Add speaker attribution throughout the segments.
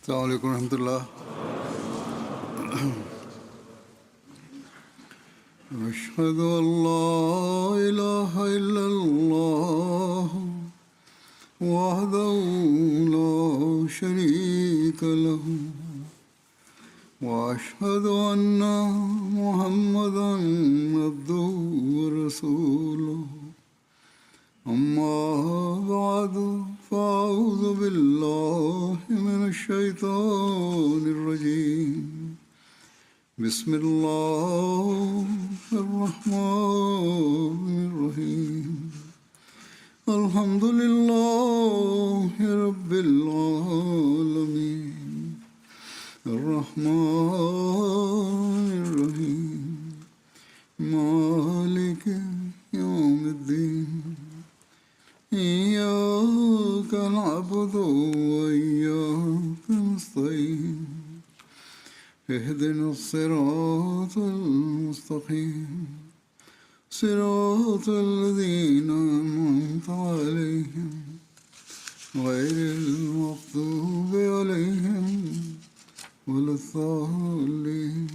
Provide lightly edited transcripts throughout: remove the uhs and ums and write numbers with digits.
Speaker 1: السلام عليكم ورحمة الله. أشهد أن لا إله إلا الله وحده لا شريك له وأشهد أن محمدا عبده ورسوله أما بعد فأعوذ بالله من الشيطان الرجيم بسم الله الرحمن الرحيم الحمد لله رب العالمين الرحمن الرحيم مالك يوم الدين إياك نعبد وإياك نستعين اهدنا الصراط المستقيم صراط الذين أنعمت عليهم غير المغضوب عليهم ولا الضالين.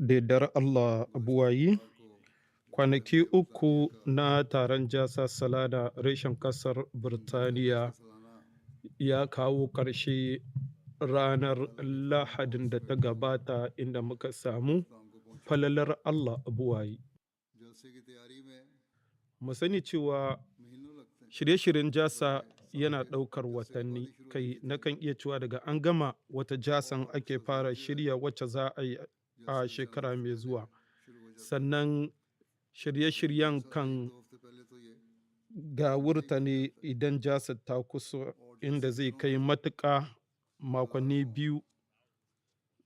Speaker 2: Da yardar Allah buwayi kwanaki uku na taron jasa salada reshen kasar Birtaniya ya kawo ƙarshe ranar Lahadin da ta gabata, inda muka samu falalar Allah buwayi. Mu sani cewa shirye-shiryen jasa yana ɗaukar watanni, kai nakan iya cewa daga an gama wata jasan ake fara shirya wacce za a yi a shekara mai zuwa, sannan shirye-shiryen kan gawurta ne idan jasa ta kusa, inda zai kai matuƙa makonni 2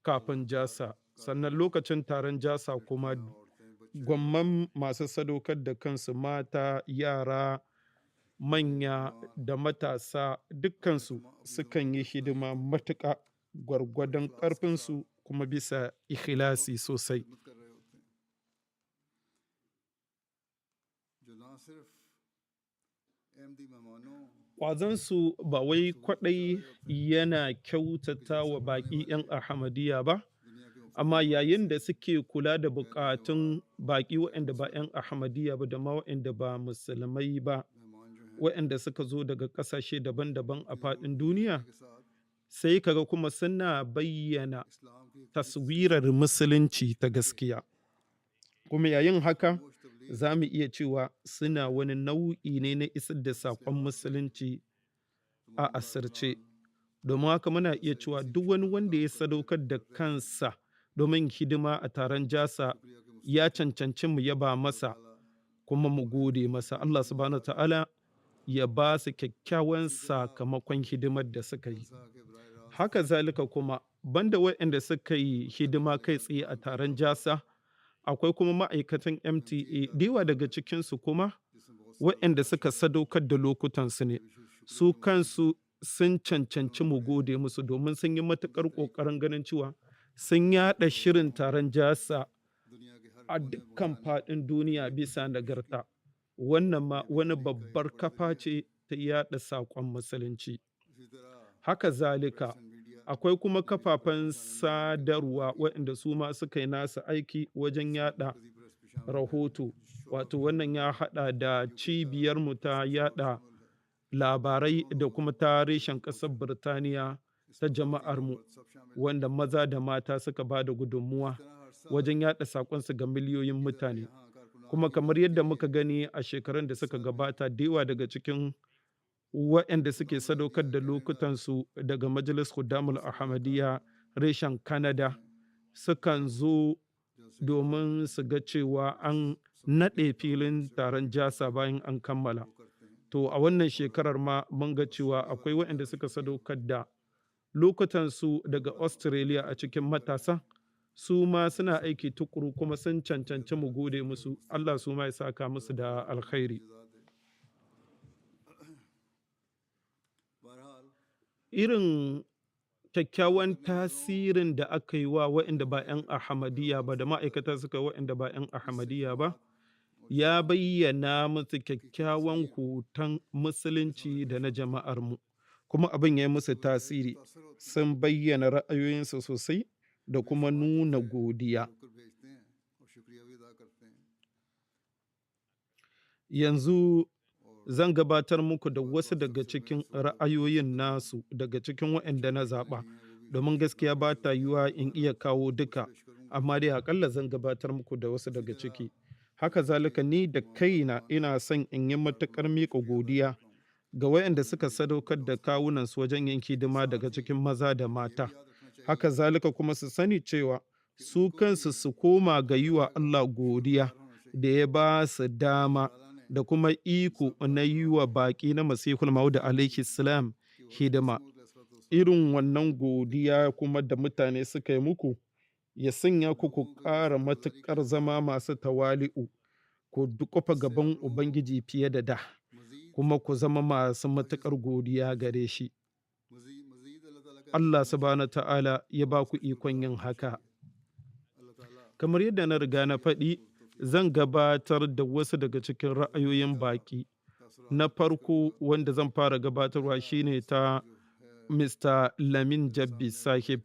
Speaker 2: kafin jasa. Sannan lokacin taron jasa kuma gwamman masu sadaukar da kansu, mata, yara, manya da matasa, dukkansu sukan yi hidima matuƙa gwargwadon ƙarfinsu kuma bisa ikhlasi sosai. Ƙwazonsu ba wai kwaɗai yana kyautata wa baƙi 'yan Ahmadiyya ba, amma yayin da suke kula da buƙatun baƙi waɗanda ba 'yan Ahmadiyya ba da ma waɗanda ba musulmai ba, waɗanda suka zo daga ƙasashe daban-daban a faɗin duniya, sai kaga kuma suna bayyana taswirar musulunci ta gaskiya. Kuma yayin haka za mu iya cewa suna wani nau'i ne na isar da saƙon musulunci a asirce. Domin haka muna iya cewa duk wani wanda ya sadaukar da kansa domin hidima a taron jasa ya cancanci mu yaba masa kuma mu gode masa. Allah subhanahu wa ta'ala ya ba su kyakkyawan sakamakon hidimar da suka yi. Haka zalika kuma banda waɗanda suka yi hidima kai tsaye a taron jasa, akwai kuma ma'aikatan MTA da yawa daga cikinsu kuma waɗanda suka sadaukar da lokutansu ne. Su kansu sun cancanci mu gode musu, domin sun yi matuƙar ƙoƙarin ganin cewa sun yaɗa shirin taron jasa a dukkan faɗin duniya bisa nagarta. Wannan ma wani babbar kafa ce ta yaɗa saƙon musulunci. Haka zalika akwai kuma kafafen sadarwa waɗanda su ma suka yi nasu aiki wajen yaɗa rahoto. Wato wannan ya haɗa da cibiyarmu ta yaɗa labarai da kuma ta reshen ƙasar Birtaniya ta jama'armu, wanda maza da mata suka ba da gudunmuwa wajen yaɗa saƙonsu ga miliyoyin mutane. Kuma kamar yadda muka gani a shekarun da suka gabata, da yawa daga cikin waɗanda suke sadaukar da lokutansu daga Majalis Khudamul Ahmadiyya reshen Canada sukan zo domin su ga cewa an naɗe filin taron jasa bayan an kammala. To a wannan shekarar ma mun ga cewa akwai waɗanda suka sadaukar da lokutansu daga Australia a cikin matasa, su ma suna aiki tukuru kuma sun cancanci mu gode musu. Allah su ma ya saka musu da alkhairi. Irin kyakkyawan tasirin da aka yi wa waɗanda ba 'yan Ahmadiyya ba, da ma'aikata suka waɗanda ba 'yan Ahmadiyya ba, ya bayyana musu kyakkyawan hoton musulunci da na jama'armu, kuma abin ya yi musu tasiri, sun bayyana ra'ayoyinsu sosai da kuma nuna godiya. Yanzu zan gabatar muku da wasu daga cikin ra'ayoyin nasu daga cikin waɗanda na zaɓa, domin gaskiya ba ta yiwuwa in iya kawo duka, amma dai aƙalla zan gabatar muku da wasu daga ciki. Haka zalika ni da kaina ina son in yi matuƙar miƙa godiya ga waɗanda suka sadaukar da kawunansu wajen yin hidima daga cikin maza da mata. Haka zalika kuma su sani cewa su kansu su koma ga yi wa Allah godiya da ya ba su dama da kuma iko na yi wa baƙi na Masihul Maudu alaihi salam hidima. Irin wannan godiya kuma da mutane suka yi muku, ya sanya ku ƙara matuƙar zama masu tawali'u, ku duƙufa gaban Ubangiji fiye da da, kuma ku zama masu matuƙar godiya gare shi. Allah subhanahu ta'ala ya ba ku ikon yin haka. Kamar yadda na riga na faɗi, zan gabatar da wasu daga cikin ra'ayoyin baƙi. Na farko wanda zan fara gabatarwa shine ta Mr. Lamin Jabbi Sahib,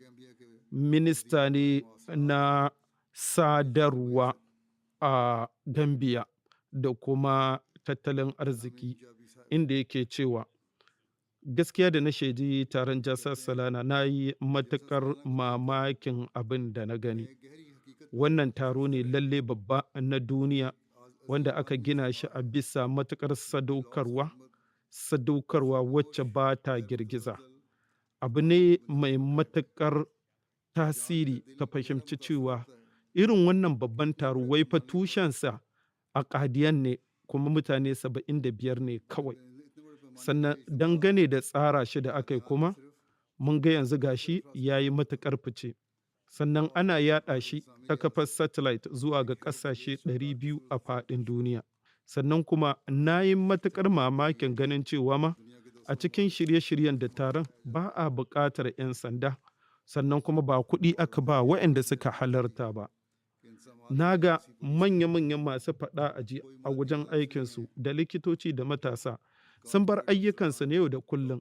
Speaker 2: minista ne na sadarwa a Gambia da kuma tattalin arziki, inda yake cewa gaskiya da na shaidi taron Jasar Salana na yi matuƙar mamakin abin da na gani. Wannan taro ne lalle babba na duniya wanda aka gina shi a bisa matuƙar sadaukarwa wacce ba ta girgiza. Abu ne mai matuƙar tasiri ka fahimci cewa irin wannan babban taro wai fa tushensa a Ƙadiyan ne, kuma mutane 75 ne kawai. Sannan dangane da tsara shi da aka yi kuma, mun ga yanzu gashi ya yi matuƙar fice. Sannan ana yaɗa shi ta kafar satellite zuwa ga ƙasashe 200 a faɗin duniya. Sannan kuma na yi matuƙar mamakin ganin cewa ma a cikin shirye-shiryen da taron ba a buƙatar 'yan sanda, sannan kuma ba kuɗi aka ba waɗanda suka halarta ba. Na ga manya-manyan masu faɗa a ji a wajen aikinsu da likitoci da matasa sun bar ayyukansu na yau da kullum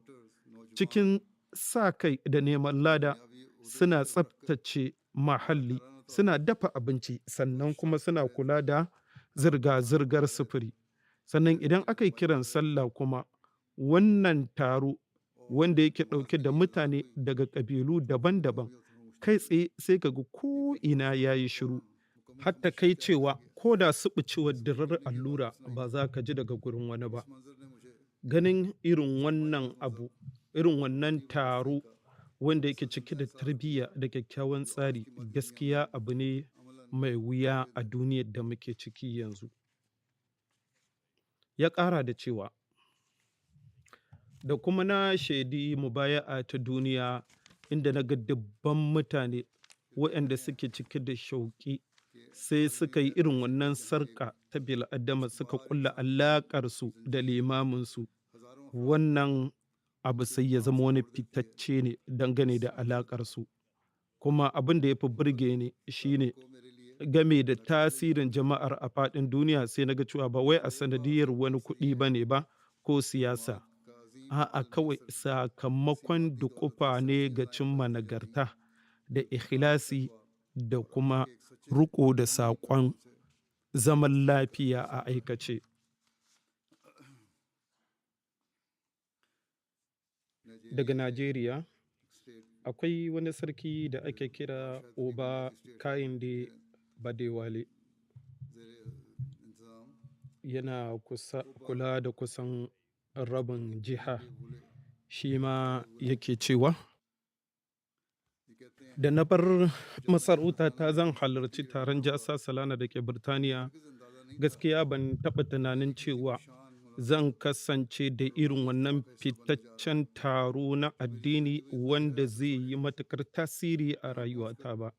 Speaker 2: cikin sa kai da neman lada, suna tsaftace muhalli, suna dafa abinci, sannan kuma suna kula da zirga-zirgar sufuri. Sannan idan aka yi kiran sallah kuma, wannan taro wanda yake ɗauke da mutane daga ƙabilu daban-daban, kai tsaye sai ka ga ko'ina ya yi shiru, hatta kai cewa ko da suɓucewar dirar allura ba za ka ji daga gurin wani ba. Ganin irin wannan abu, irin wannan taro wanda yake cike da tarbiyya da kyakkyawan tsari, gaskiya abu ne mai wuya a duniyar da muke ciki yanzu. Ya ƙara da cewa, da kuma na shaidi mubaya'a ta duniya inda na ga dubban mutane waɗanda suke cike da shauƙi, sai suka yi irin wannan sarƙa ta bil'adama, suka ƙulla alaƙarsu da limaminsu. Wannan abu sai ya zama wani fitacce ne dangane da alaƙarsu. Kuma abin da ya fi burge ni shine game da tasirin jama'ar a faɗin duniya, sai na ga cewa ba wai a sanadiyar wani kuɗi ba ne ba ko siyasa. A'a, kawai sakamakon duƙufa ne ga cimma nagarta da ikhlasi da kuma riƙo da saƙon zaman lafiya a aikace. Daga Najeriya, akwai wani sarki da ake kira Oba Kayinde Badewale. Yana kula da kusan rabin jiha. Shi ma yake cewa, da na bar masarauta ta zan halarci taron Jasa Salana da ke Birtaniya, gaskiya ban taɓa tunanin cewa zan kasance da irin wannan fitaccen taro na addini wanda zai yi matuƙar tasiri a rayuwata ba.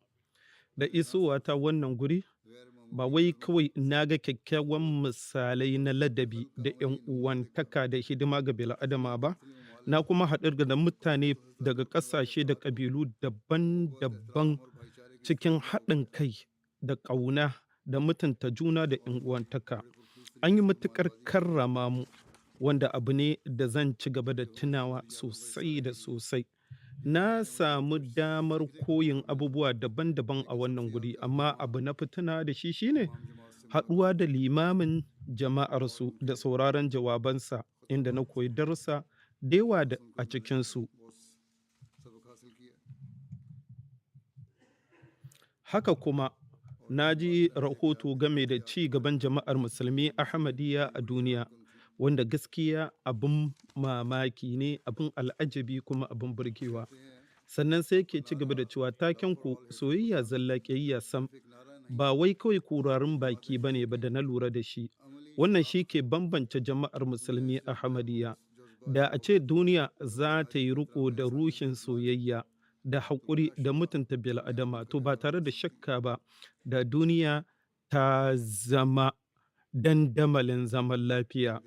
Speaker 2: Da isowata wannan guri, ba wai kawai na ga kyakkyawan misalai na ladabi da 'yan uwantaka da hidima ga bil'adama ba, na kuma haɗu da mutane daga ƙasashe da ƙabilu daban-daban cikin haɗin kai da ƙauna da mutunta juna da ‘yan uwantaka. An yi matuƙar karrama mu, wanda abu ne da zan ci gaba da tunawa sosai da sosai. Na samu damar koyin abubuwa daban-daban a wannan guri, amma abu na fi tunawa da shi shine haɗuwa da limamin jama'arsu da sauraron jawabansa, inda na koyi darussa da yawa a cikinsu. Haka kuma na ji rahoto game da ci gaban jama'ar musulmi Ahmadiyya a duniya, wanda gaskiya abin mamaki ne, abin al'ajabi kuma abin burgewa. Sannan sai ke ci gaba da cewa taken ku soyayya zalla ƙiyayya sam, ba wai kawai kurarin baki ba ne ba da na lura da shi. Wannan shi ke bambance jama'ar musulmi Ahmadiyya. Da a ce duniya za ta yi riko da ruhin soyayya da haƙuri da mutunta bil'adama, to ba tare da shakka ba, da duniya ta zama dandamalin zaman lafiya.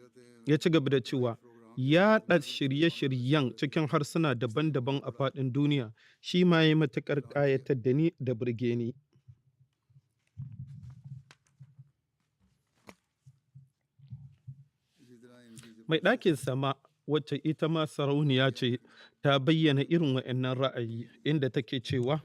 Speaker 2: Ya ci gaba da cewa yaɗa shirye-shiryen cikin harsuna daban-daban a faɗin duniya shi ma ya matuƙar ƙayatar da ni da burge ni. Mai ɗakin sama, wacce ita ma sarauniya ce, ta bayyana irin wa'annan ra'ayi, inda take cewa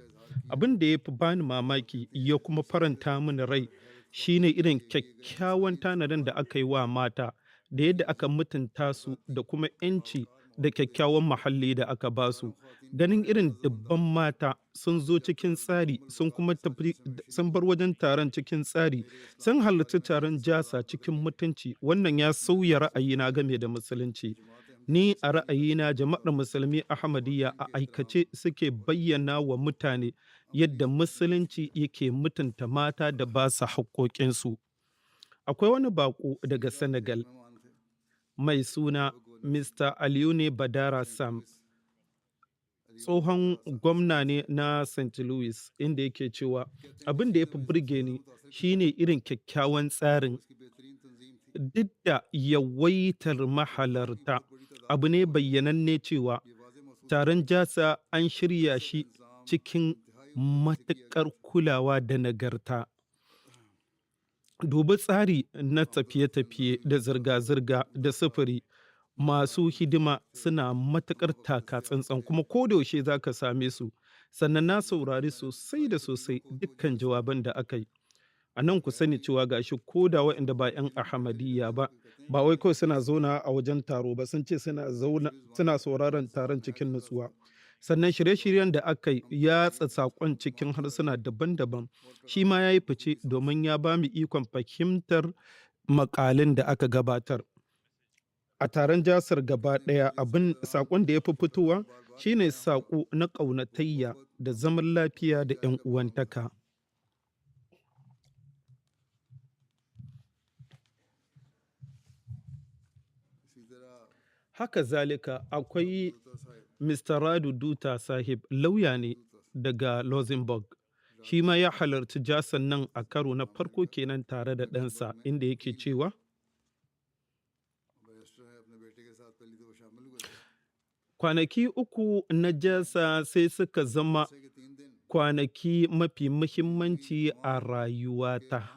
Speaker 2: abin da ya fi bani mamaki ya kuma faranta mini rai shine irin kyakkyawan tanadin da aka yi wa mata, da yadda aka mutunta su da kuma 'yanci da kyakkyawan muhalli da aka ba su. Ganin irin dubban mata sun zo cikin tsari, sun kuma tafi, sun bar wajen taron cikin tsari, sun halarci taron jasa cikin mutunci, wannan ya sauya ra'ayina game da musulunci. Ni a ra'ayina jama'ar musulmi Ahmadiyya a aikace suke bayyana wa mutane yadda musulunci yake mutunta mata da ba su haƙoƙinsu. Akwai wani baƙo daga Senegal mai suna Mr. Alioune Badara Sam, tsohon gwamna ne na St. Louis, inda yake cewa abin da ya fi burge ni shine irin kyakkyawan tsarin. Duk da yawaitar mahalarta, abu ne bayyananne cewa taron jasa an shirya shi cikin matuƙar kulawa da nagarta. Dubi tsari na tafiye-tafiye da zirga-zirga da sufuri, masu hidima suna matuƙar taka tsantsan, kuma kodayaushe za ka same su. Sannan na saurari sosai da sosai dukkan jawaban da aka yi. A nan ku sani cewa gashi ko da waɗanda ba 'yan Ahmadiyya ba, ba wai kawai suna zauna a wajen taro ba, sun ce suna sauraron taron cikin nutsuwa. Sannan shirye-shiryen da aka yi yatsa saƙon cikin harsuna daban-daban, shi ma ya yi fice domin ya ba mu ikon fahimtar maƙalin da aka gabatar. A taron jasar gaba ɗaya, abin saƙon da ya fi fitowa shine saƙo na ƙaunatayya da zaman lafiya da 'yan uwantaka. Haka zalika akwai Mr. Radu Duta Sahib, lauya ne daga Luxembourg. Shi ma ya halarci jasan nan a karo na farko kenan tare da ɗansa, inda yake cewa kwanaki uku na jasa sai suka zama kwanaki mafi muhimmanci a rayuwata,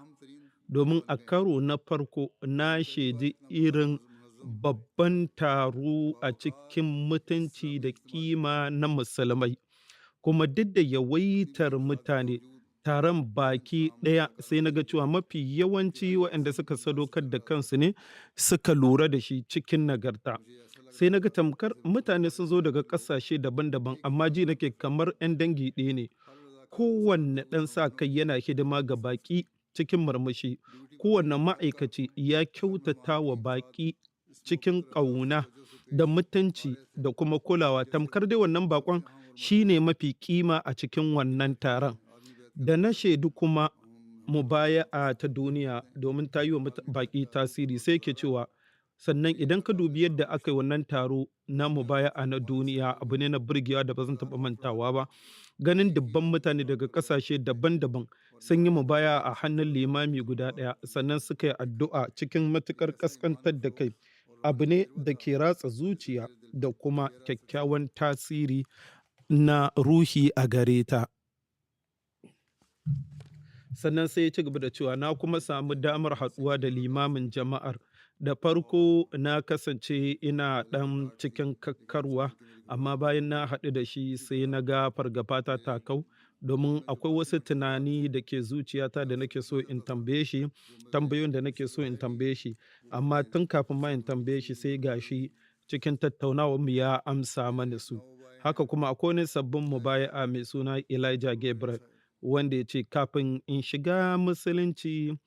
Speaker 2: domin a karo na farko na shaidi irin babban taro a cikin mutunci da kima na musulmai, kuma duk da yawaitar mutane, taron baki ɗaya sai na ga cewa mafi yawanci waɗanda suka sadaukar da kansu ne suka lura da shi cikin nagarta. Sai na ga tamkar mutane sun zo daga ƙasashe daban-daban, amma ji nake kamar 'yan dangi ɗaya ne. Kowanne ɗan sa kai yana hidima ga baƙi cikin murmushi. Kowanne ma'aikaci ya kyautata wa baƙi cikin ƙauna da mutunci da kuma kulawa. Tamkar dai wannan baƙon shi ne mafi kima a cikin wannan taron. Da na shaidu kuma mubaya'a ta duniya, domin ta yi wa baƙi tasiri, sai ke cewa sannan idan ka dubi yadda aka yi wannan taro na mubaya'a na duniya, abu ne na burgewa da ba zan taɓa mantawa ba. Ganin dubban mutane daga ƙasashe daban-daban sun yi mubaya'a a hannun limami guda ɗaya, sannan suka yi addu'a cikin matuƙar ƙasƙantar da kai, abu ne da ke ratsa zuciya da kuma kyakkyawan tasiri na ruhi a gare ta. Sannan sai ya ci gaba da cewa na kuma samu damar haɗuwa da limamin jama'ar. Da farko na kasance ina ɗan cikin kakkarwa, amma bayan na haɗu da shi sai na ga fargabata ta kau, domin akwai wasu tunani da ke zuciyata da nake so in tambaye shi, tambayoyin da nake so in tambaye shi, amma tun kafin ma in tambaye shi sai gashi cikin tattaunawarmu ya amsa mani su. Haka kuma akwai wani sabbin mubaya'a mai suna Elijah Gabriel, wanda ya ce kafin in shiga musulunci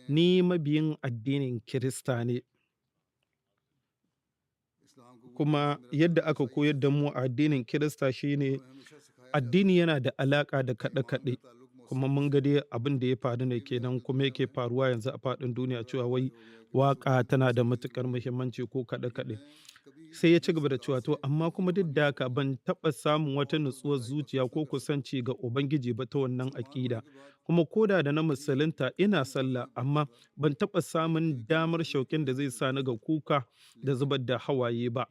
Speaker 2: ni mabiyin addinin Kirista ne, kuma yadda aka koyar da mu a addinin Kirista shine addini yana da alaƙa da kaɗe-kaɗe, kuma mun ga dai abin da ya faru ne kenan kuma yake faruwa yanzu a faɗin duniya cewa wai waƙa tana da matuƙar muhimmanci ko kaɗe-kaɗe. Sai ya ci gaba da cewa to amma kuma duk da haka ban taɓa samun wata nutsuwar zuciya ko kusanci ga Ubangiji ba ta wannan aƙida. Kuma koda da na musulunta ina sallah, amma ban taɓa samun damar shauƙin da zai sa ni ga kuka da zubar da hawaye ba.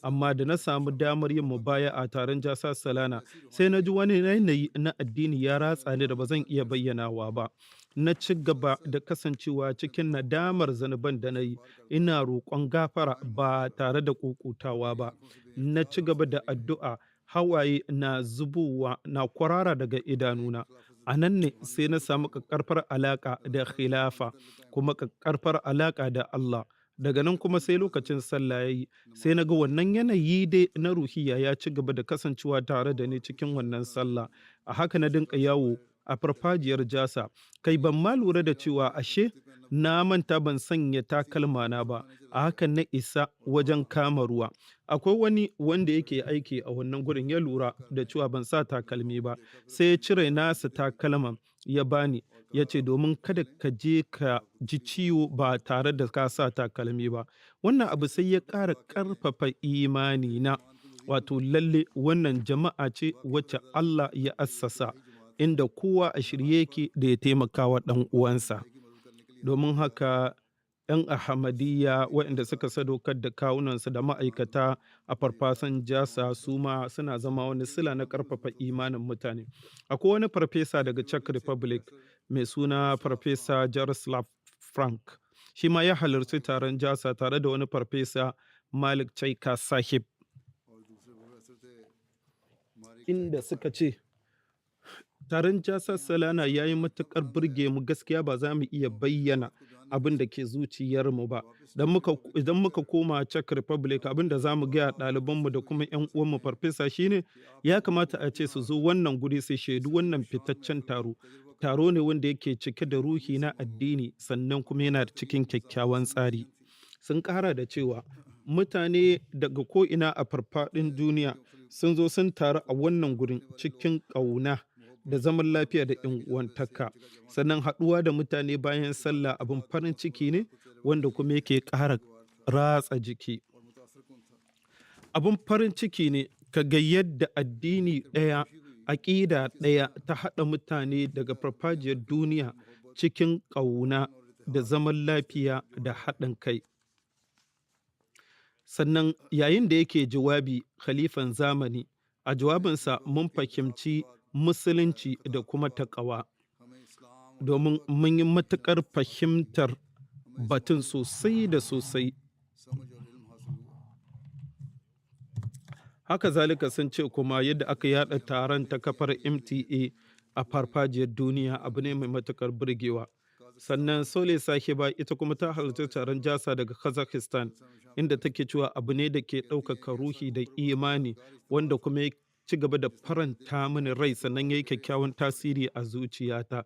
Speaker 2: Amma da na samu damar yin mubaya'a taron Jasa Salana, sai na ji wani yanayi na addini ya ratsa ni da ba zan iya bayyanawa ba. Na ci gaba da kasancewa cikin nadamar zanuban da na yi, ina roƙon gafara ba tare da ƙuƙutawa ba. Na ci gaba da addu'a, hawaye na zubowa na kwarara daga idanuna. A nan ne sai na samu ƙaƙƙarfar alaƙa da khilafa, kuma ƙaƙƙarfar alaƙa da Allah. Daga nan kuma sai lokacin sallah ya yi, sai na ga wannan yanayi dai na ruhiya ya ci gaba da kasancewa tare da ni cikin wannan sallah. A haka na dinka yawo a farfajiyar Jasa, kai ban ma lura da cewa ashe na manta ban sanya takalmana ba, a hakan na isa wajen kama ruwa. Akwai wani wanda yake aiki a wannan gurin ya lura da cewa ban sa takalmi ba, sai ya cire nasa takalman ya bani, ya ce domin kada ka je ka ji ciwo ba tare da ka sa takalmi ba. Wannan abu sai ya ƙara ƙarfafa imani na, wato lalle wannan jama'a ce wacce Allah ya assasa, inda kowa a shirye yake da ya taimaka wa ɗan uwansa. Domin haka ‘yan Ahmadiyya waɗanda suka sadaukar da kawunansu da ma'aikata a farfasan Jasa su ma suna zama wani sila na ƙarfafa imanin mutane. Akwai wani farfesa daga Czech Republic mai suna Farfesa Jaroslav Frank. Shi ma ya halarci taron Jasa tare da wani farfesa Malik Chaika Sahib, inda suka ce taron Jasa Salana ya yi matuƙar burge mu, gaskiya ba za mu iya bayyana abin da ke zuciyarmu ba. Idan muka koma Czech Republic, abin da za mu gaya ɗalibanmu da kuma 'yan uwanmu farfesa shine ya kamata a ce su zo wannan guri su shaidu wannan fitaccen taro. Taro ne wanda yake cike da ruhi na addini, sannan kuma yana cikin kyakkyawan tsari. Sun ƙara da cewa mutane daga ko'ina a farfaɗin duniya sun zo sun taru a wannan gurin cikin ƙauna da zaman lafiya da ‘yan uwantaka. Sannan haɗuwa da mutane bayan sallah abin farin ciki ne wanda kuma yake ƙara ratsa jiki. Abin farin ciki ne ka ga yadda addini ɗaya, aƙida ɗaya ta haɗa mutane daga farfajiyar duniya cikin ƙauna da zaman lafiya da haɗin kai. Sannan yayin da yake jawabi khalifan zamani, a jawabinsa mun fahimci musulunci da kuma taƙawa, domin mun yi matuƙar fahimtar batun sosai da sosai. Haka zalika sun ce kuma yadda aka yada taron ta kafar MTA a farfajiyar duniya abu ne mai matuƙar burgewa. Sannan Sole Sahiba ita kuma ta halarci taron Jasa daga Kazakhstan, inda take cewa abu ne da ke ɗaukaka ruhi da imani, wanda kuma ya ci gaba da faranta mini rai, sannan ya yi kyakkyawan tasiri a zuciyata.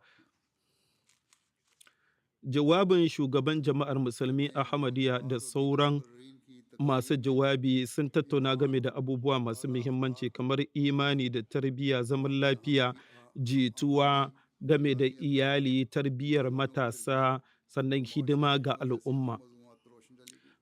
Speaker 2: Jawabin shugaban jama'ar musulmi Ahmadiyya da sauran masu jawabi sun tattauna game da abubuwa masu muhimmanci kamar imani da tarbiyya, zaman lafiya, jituwa game da iyali, tarbiyyar matasa, sannan hidima ga al'umma.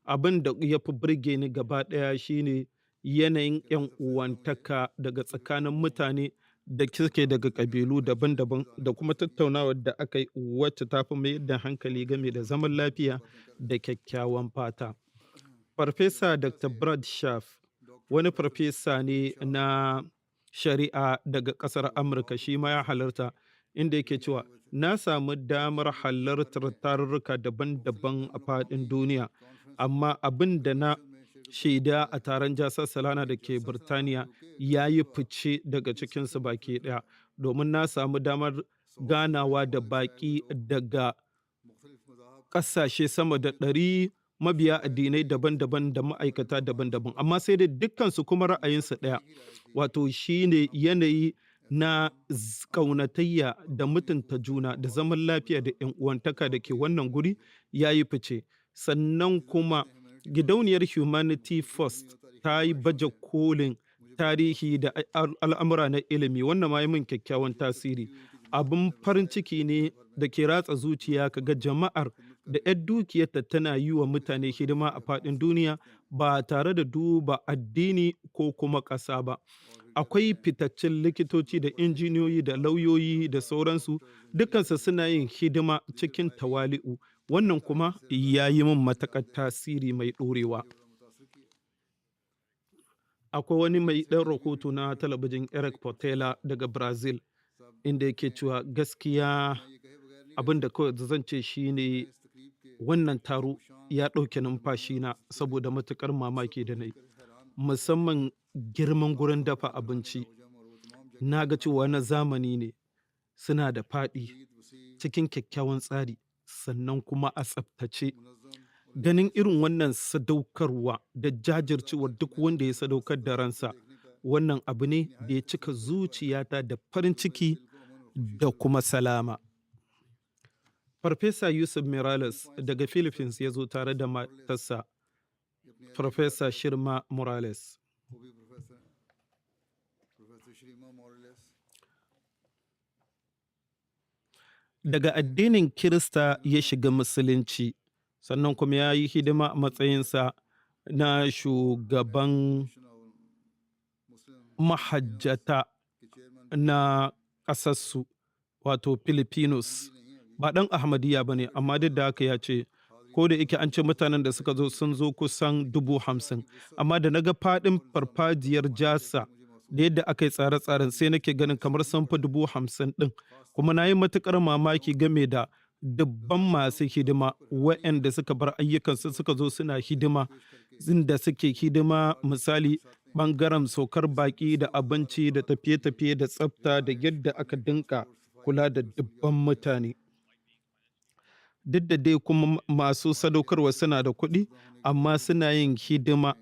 Speaker 2: Abin da ya fi burge ni gaba ɗaya shine yanayin 'yan uwantaka daga tsakanin mutane da suke daga ƙabilu daban-daban, da kuma tattaunawar da aka yi wacce ta fi mayar da hankali game da zaman lafiya da kyakkyawan fata. Farfesa Dr. Brad Schaff, wani farfesa ne na shari'a daga ƙasar Amurka, shi ma ya halarta, inda yake cewa na samu damar halartar tarurruka daban-daban a faɗin duniya, amma abin da na shaida a taron Jasar Salana da ke Birtaniya ya yi fice daga cikinsu baki ɗaya, domin na samu damar ganawa da baƙi daga ƙasashe sama da 100, mabiya addinai daban-daban da ma'aikata daban-daban, amma sai dai dukkansu kuma ra'ayinsu ɗaya, wato shi ne yanayi na ƙaunatayya da mutunta juna da zaman lafiya da ‘yan uwantaka da ke wannan guri ya yi fice. Sannan kuma gidauniyar Humanity First ta yi baje kolin tarihi da al'amura na ilimi, wannan ma yi min kyakkyawan tasiri. Abin farin ciki ne da ke ratsa zuciya kaga jama'ar da 'yar dukiyarta tana yi wa mutane hidima a faɗin duniya ba tare da duba addini ko kuma ƙasa ba. Akwai fitaccen likitoci da injiniyoyi da lauyoyi da sauransu, dukansu suna yin hidima cikin tawali'u. Wannan kuma ya yi min matuƙar tasiri mai ɗorewa. Akwai wani mai ɗan rahoto na talabijin Eric Portela daga Brazil, inda yake cewa gaskiya abin da kawai zan ce shi ne wannan taro ya ɗauke numfashina saboda matuƙar mamaki da na yi, musamman girman gurin dafa abinci. Na ga cewa na zamani ne, suna da faɗi, cikin kyakkyawan tsari, sannan kuma a tsaftace. Ganin irin wannan sadaukarwa da jajircewar duk wanda ya sadaukar da ransa, wannan abu ne da ya cika zuciyata da farin ciki da kuma salama. Farfesa Yusuf Morales daga Philippines ya zo tare da matarsa, Farfesa Shirma Morales. Daga addinin Kirista ya shiga Musulunci, sannan kuma ya yi hidima a matsayinsa na shugaban mahajjata na ƙasarsu, wato Filipinos. Ba ɗan Ahmadiyya ba ne, amma duk da haka ya ce, ko da yake an ce mutanen da suka zo sun zo kusan 50,000, amma da na ga faɗin farfajiyar Jasa da yadda aka yi tsare-tsaren, sai nake ganin kamar sun fi 50,000 ɗin. Kuma na yi matuƙar mamaki game da dubban masu hidima waɗanda suka bar ayyukansu suka zo suna hidima, inda suke hidima misali ɓangaren saukar baƙi da abinci da tafiye-tafiye da tsafta da yadda aka dinka kula da dubban mutane. Duk da dai kuma masu sadaukarwa suna da kuɗi, amma suna yin hidima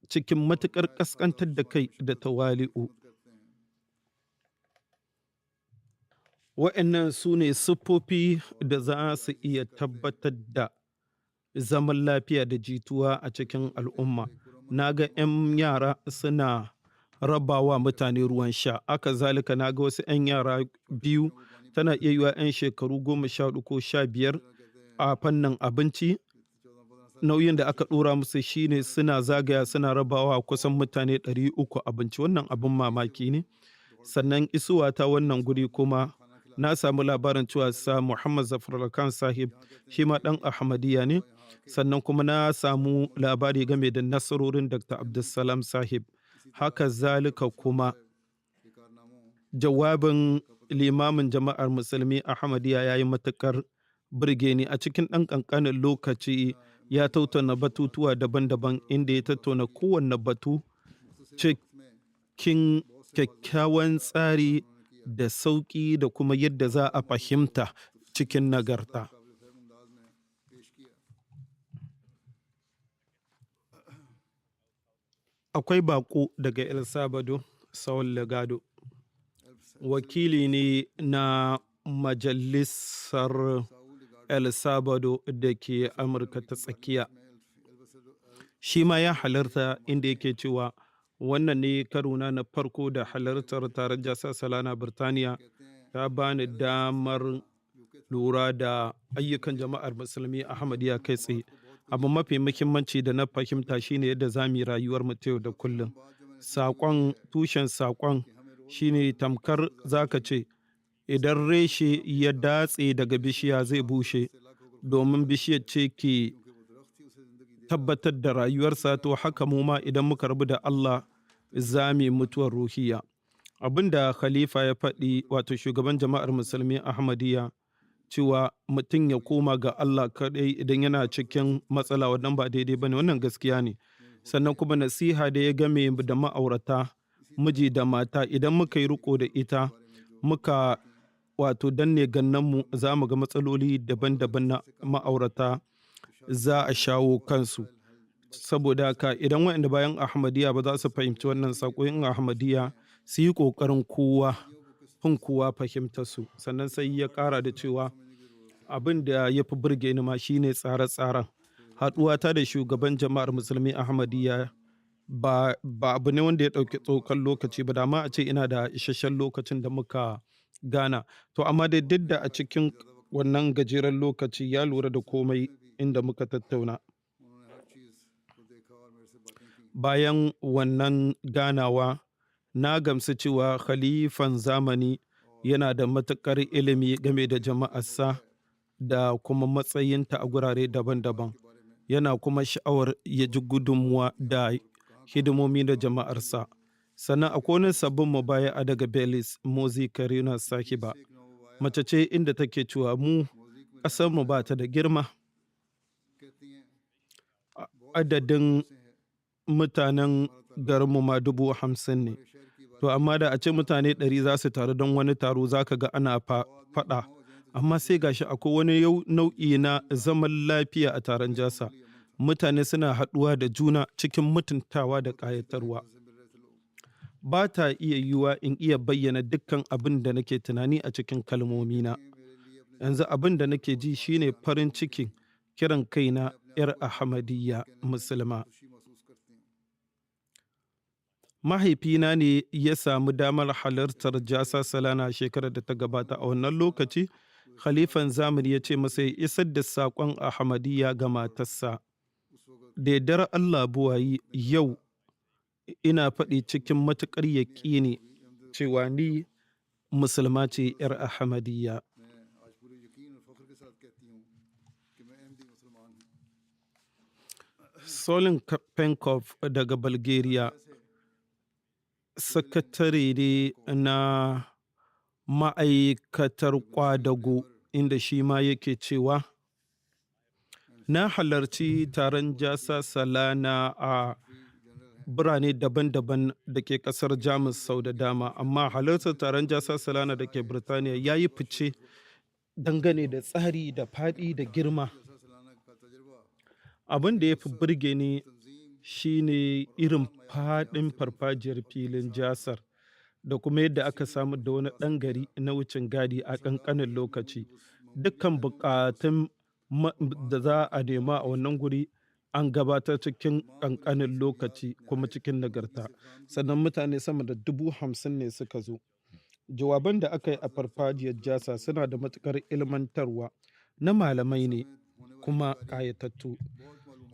Speaker 2: cikin matuƙar ƙasƙantar da kai da tawali'u. Waɗannan su ne siffofi da za su iya tabbatar da zaman lafiya da jituwa a cikin al'umma. Na ga 'yan yara suna rabawa mutane ruwan sha, aka zalika na ga wasu 'yan yara biyu, tana iya yiwa 'yan shekaru 14 ko 15, a fannin abinci. Nauyin da aka ɗora musu shine suna zagaya suna rabawa kusan mutane 300 abinci. Wannan abin mamaki ne. Sannan isuwa ta wannan guri kuma na samu labarin cewa sa Muhammad Zafar Khan Sahib shi ma ɗan Ahmadiyya ne. Sannan kuma na samu labari game da nasarorin Dr. Abdulsalam Sahib. Haka zalika kuma jawabin limamin jama'ar musulmi Ahmadiyya ya yi matuƙar burge ni. A cikin ɗan ƙanƙanin lokaci ya tattauna batutuwa daban-daban, inda ya tattauna kowanne batu cikin kyakkyawan tsari da sauƙi da kuma yadda za a fahimta cikin nagarta. Akwai baƙo daga El Salvador, Saul Legado, wakili ne na majalisar El Salvador da ke Amurka ta tsakiya. Shi ma ya halarta, inda yake cewa wannan ne karuna na farko da halartar taron Jasar Salana Birtaniya ta bani damar lura da ayyukan jama'ar musulmi Ahmadiyya kai tsaye. Abu mafi muhimmanci da na fahimta shine yadda za mu yi rayuwar mu ta yau da kullum. Saƙon, tushen saƙon shine tamkar zaka ce idan reshe ya datse daga bishiya zai bushe, domin bishiyar ce ke tabbatar da rayuwarsa. To haka mu ma idan muka rabu da Allah za mu yi mutuwar ruhiya. Abin da khalifa ya faɗi, wato shugaban jama'ar musulmi Ahmadiyya, cewa mutum ya koma ga Allah kaɗai idan yana cikin matsala, wannan ba daidai ba ne, wannan gaskiya ne. Sannan kuma nasiha da ya game da ma'aurata, miji da mata, idan muka yi riko da ita, muka wato danne gannanmu, za mu ga matsaloli daban-daban na ma'aurata za a shawo kansu. Saboda haka idan waɗanda bayan Ahmadiyya ba za su fahimci wannan saƙo'in Ahmadiyya, su yi ƙoƙarin kowa fahimtar su. Sannan sai ya ƙara da cewa abin da ya fi burge ni ma shine tsare-tsaren. Haɗuwata da shugaban jama'ar musulmi Ahmadiyya ba abu ne wanda ya ɗauki tsokan lokaci ba, da ma a ce ina da isasshen lokacin da muka gana. To amma dai duk da a cikin wannan gajeren lokaci ya lura da komai inda muka tattauna. Bayan wannan ganawa, na gamsu cewa khalifan zamani yana da matuƙar ilimi game da jama'arsa da kuma matsayinta a gurare daban-daban. Yana kuma sha'awar ya ji gudunmuwa da hidimomi da jama'arsa. Sannan akwai wani sabbin mubaya'a daga Belize, Mozi Karina Sahiba. Mace ce inda take cewa mu ƙasarmu ba ta da girma. Adadin mutanen garinmu ma 50,000 ne. To amma da a ce mutane 100 za su taru don wani taro, za ka ga ana faɗa. Amma sai gashi akwai wani nau'i na zaman lafiya a taron jasa. Mutane suna haɗuwa da juna cikin mutuntawa da ƙayatarwa. Ba ta iya yiwuwa in iya bayyana dukkan abin da nake tunani a cikin kalmomina. Yanzu abin da nake ji shine farin cikin kiran kaina 'yar Ahmadiyya musulma. Mahaifina ne ya samu damar halartar jasa salana shekarar da ta gabata. A wannan lokaci, khalifan zamani ya ce masa ya isar da saƙon Ahmadiyya ga matarsa. Da yardar Allah buwayi, yau ina faɗi cikin matuƙar yaƙini cewa ni musulma ce 'yar Ahmadiyya. Solin Penkov daga Bulgaria, sakatare ne na ma'aikatar ƙwadago, inda shi ma yake cewa na halarci taron jasa salana a birane daban-daban da ke ƙasar Jamus sau da dama, amma halartar taron jasa salana da ke Birtaniya ya yi fice dangane da tsari da faɗi da girma. Abin da ya fi burge ni shine irin faɗin farfajiyar filin jasar da kuma yadda aka samu da wani ɗan gari na wucin gadi a ƙanƙanin lokaci. Dukkan buƙatun da za a nema a wannan guri an gabatar cikin ƙanƙanin lokaci kuma cikin nagarta. Sannan mutane sama da 50,000 ne suka zo. Jawaban da aka yi a farfajiyar jasa suna da matuƙar ilmantarwa, na malamai ne kuma ƙayatattu.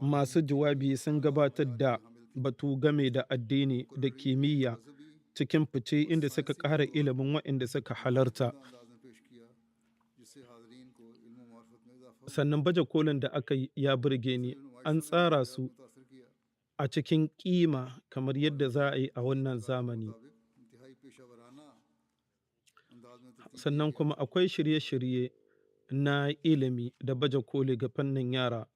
Speaker 2: Masu jawabi sun gabatar da batu game da addini da kimiyya cikin fice, inda suka ƙara ilimin waɗanda suka halarta. Sannan baje kolin da aka yi ya burge ni, an tsara su a cikin ƙima kamar yadda za a yi a wannan zamani. Sannan kuma akwai shirye-shirye na ilimi da baje koli ga fannin yara.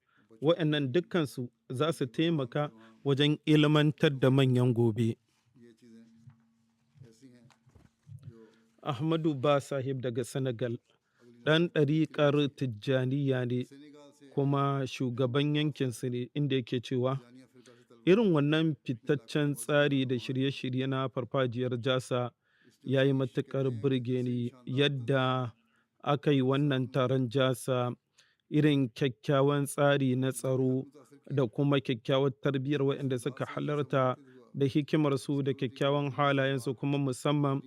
Speaker 2: Waɗannan dukkansu za su taimaka wajen ilmantar da manyan gobe. Ahmadu Ba Sahib daga Senegal, ɗan ɗariƙar Tijjaniya ne kuma shugaban yankinsu ne, inda yake cewa irin wannan fitaccen tsari da shirye-shirye na farfajiyar jasa ya yi matuƙar burge ni. Yadda aka yi wannan taron jasa, irin kyakkyawan tsari na tsaro da kuma kyakkyawar tarbiyyar waɗanda suka halarta da hikimarsu da kyakkyawan halayensu, kuma musamman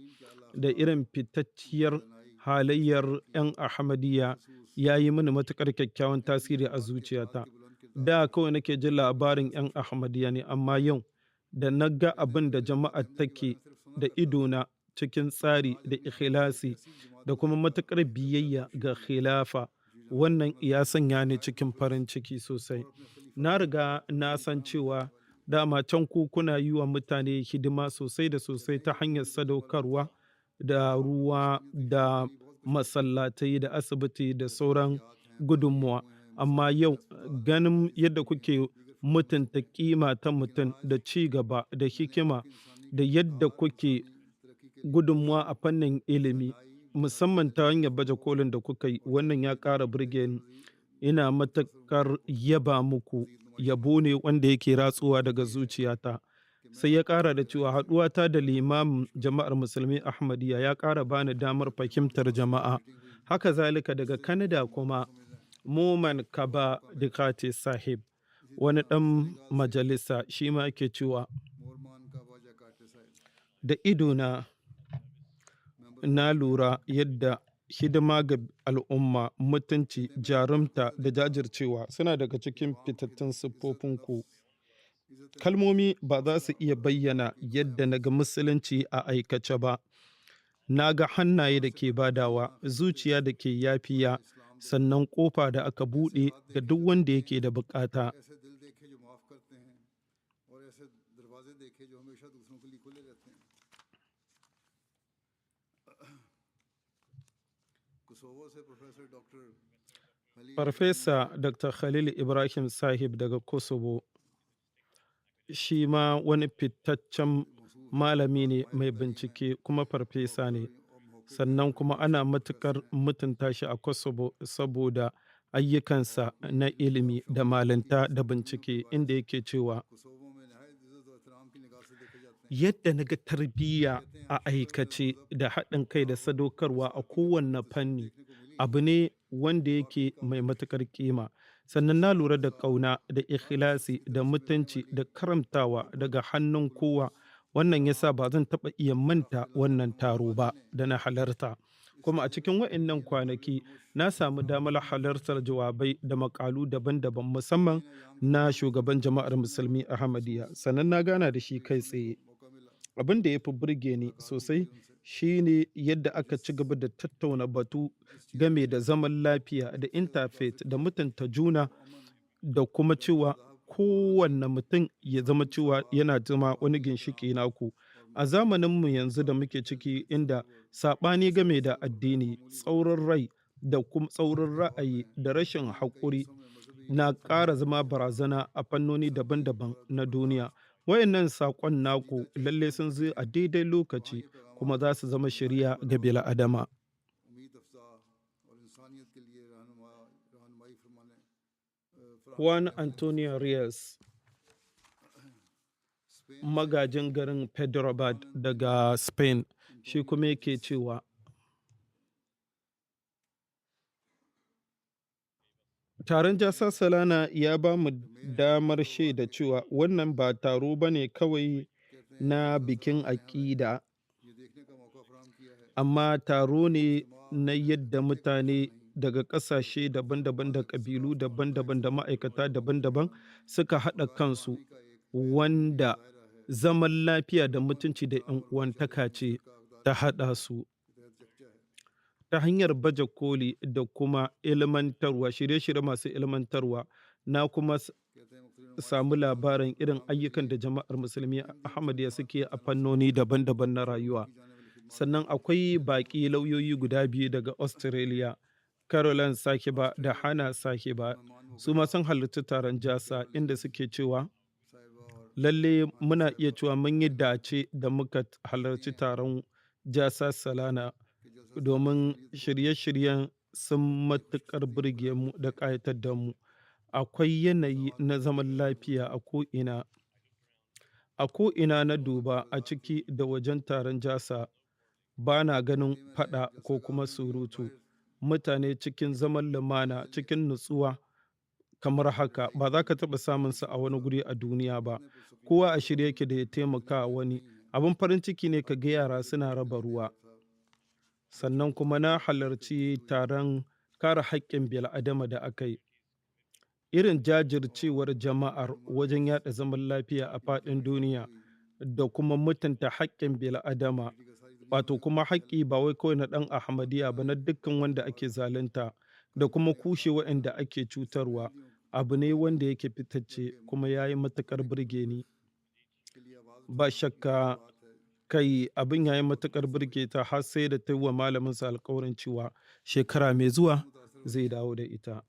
Speaker 2: da irin fitacciyar halayyar 'yan Ahmadiyya, ya yi mini matuƙar kyakkyawan tasiri a zuciyata. Da kawai nake jin labarin 'yan Ahmadiyya ne, amma yau da na ga abin da jama'a take da idona cikin tsari da ikhlasi da kuma matuƙar biyayya ga khilafa, wannan ya sanya ni cikin farin ciki sosai. Na riga na san cewa dama can ku kuna yi wa mutane hidima sosai da sosai ta hanyar sadaukarwa da ruwa da masallatai da asibiti da sauran gudunmuwa. Amma yau ganin yadda kuke mutunta kima ta mutum da ci gaba da hikima da yadda kuke gudunmuwa a fannin ilimi, musamman ta hanyar baje kolin da kuka yi, wannan ya ƙara burge ni. Ina matuƙar yaba muku, yabo ne wanda yake ratsuwa daga zuciyata. Sai ya ƙara da cewa haɗuwata da limamin jama'ar musulmi Ahmadiyya ya ƙara bani damar fahimtar jama'a. Haka zalika daga Canada kuma Moman Kaba Dikate Sahib, wani ɗan majalisa shi ma ke cewa da idona na lura yadda hidima ga al'umma, mutunci, jarumta da jajircewa suna daga cikin fitattun siffofinku. Kalmomi ba za su iya bayyana yadda na ga musulunci a aikace ba. Na ga hannaye da ke badawa, zuciya da ke yafiya, sannan ƙofa da aka buɗe ga duk wanda yake da bukata. Farfesa Dr. Khalil Ibrahim Sahib daga Kosovo, shi ma wani fitaccen malami ne mai bincike kuma farfesa ne, sannan kuma ana matuƙar mutunta shi a Kosovo saboda ayyukansa na ilimi da malinta da bincike, inda yake cewa yadda na ga tarbiyya a aikace da haɗin kai da sadaukarwa a kowanne fanni abu ne wanda yake mai matuƙar kima. Sannan na lura da ƙauna da ikhlasi da mutunci da karamtawa daga hannun kowa. Wannan yasa ba zan taɓa iya manta wannan taro ba da na halarta. Kuma a cikin wa'innan kwanaki na samu damar halartar jawabai da makalu daban-daban, musamman na shugaban jama'ar musulmi Ahmadiyya. Sannan na gana da shi kai tsaye. Abin da ya fi burge ni sosai shine yadda aka ci gaba da tattauna batu game da zaman lafiya da interfaith da mutunta juna, da kuma cewa kowanne mutum ya zama cewa yana zama wani ginshiki naku. A zamaninmu yanzu da muke ciki, inda saɓani game da addini, tsaurin rai da kuma tsaurin ra'ayi da rashin haƙuri na ƙara zama barazana a fannoni daban-daban na duniya. Wayannan saƙon naku lalle sun zo a daidai lokaci, kuma za su zama shiriya ga bil'adama. Juan Antonio Reyes, magajin garin Hyderabad daga Spain, shi kuma yake cewa taron Jasa Salana ya ba mu damar shaida cewa wannan ba taro ba ne kawai na bikin aƙida, amma taro ne na yadda mutane daga ƙasashe daban-daban da ƙabilu daban-daban da ma'aikata daban-daban suka haɗa kansu, wanda zaman lafiya da mutunci da uwantaka ce ta haɗa su. Ta hanyar baje koli da kuma ilmantarwa, shirye-shirye masu ilmantarwa, na kuma samu labarin irin ayyukan da jama'ar musulmi Ahmadiyya suke a fannoni daban-daban na rayuwa. Sannan akwai baƙi lauyoyi guda biyu daga Australia, Caroline Sahiba da Hana Sahiba, su ma sun halarci taron Jasa, inda suke cewa lalle muna iya cewa mun yi dace da muka halarci taron Jasa Salana, domin shirye-shiryen sun matuƙar burge mu da ƙayatar da mu. Akwai yanayi na zaman lafiya a ko'ina. A ko'ina na duba a ciki da wajen taron Jasa, ba na ganin faɗa ko kuma surutu. Mutane cikin zaman lumana, cikin nutsuwa kamar haka ba za ka taɓa samun su a wani guri a duniya ba. Kowa a shirye yake da ya taimaka wani. Abin farin ciki ne ka ga yara suna raba ruwa. Sannan kuma na halarci taron kare haƙƙin bil'adama da aka yi. Irin jajircewar jama'ar wajen yaɗa zaman lafiya a faɗin duniya da kuma mutunta haƙƙin bil'adama, wato kuma haƙƙi ba wai kawai na ɗan Ahmadiyya ba, na dukkan wanda ake zalunta, da kuma kushe waɗanda ake cutarwa. abu ne wanda yake fitacce kuma ya yi matuƙar burge ni. Ba shakka kai abin ya yi matuƙar burge ta har sai da ta yi wa malaminsa alƙawarin cewa shekara mai zuwa zai dawo da ita.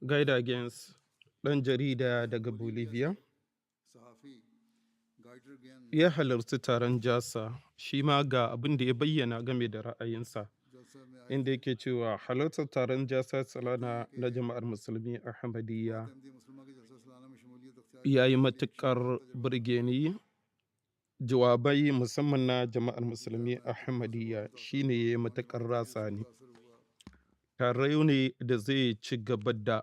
Speaker 2: Gaida Gens, ɗan jarida daga Bolivia, ya halarci taron Jasa, shi ma ga abin da ya bayyana game da ra'ayinsa, inda yake cewa halartar taron Jasa Salana na jama'ar musulmi Ahmadiyya ya yi matuƙar burge ni. Jawabai musamman na jama'ar musulmi Ahmadiyya shine ya yi matuƙar ratsa ni. Taro ne da zai ci gaba da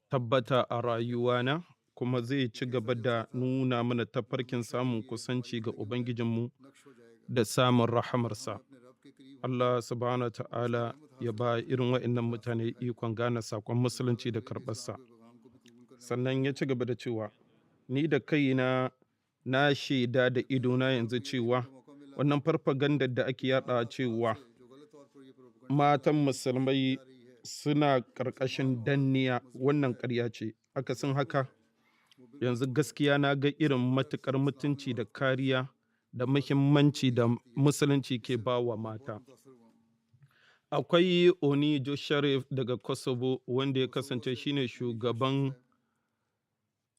Speaker 2: tabbata a rayuwana kuma zai ci gaba da nuna mana tafarkin samun kusanci ga Ubangijinmu da samun rahamarsa. Allah subhanahu ta'ala ya ba irin wa'innan mutane ikon gane saƙon musulunci da karɓarsa. Sannan ya ci gaba da cewa, ni da kaina na shaida da idona yanzu cewa wannan farfagandar da ake yaɗa cewa matan musulmai suna ƙarƙashin danniya, wannan ƙarya ce. Akasin haka, yanzu gaskiya na ga irin matuƙar mutunci da kariya da muhimmanci da musulunci ke ba wa mata. Akwai Onijo Sharif daga Kosovo wanda ya kasance shine shugaban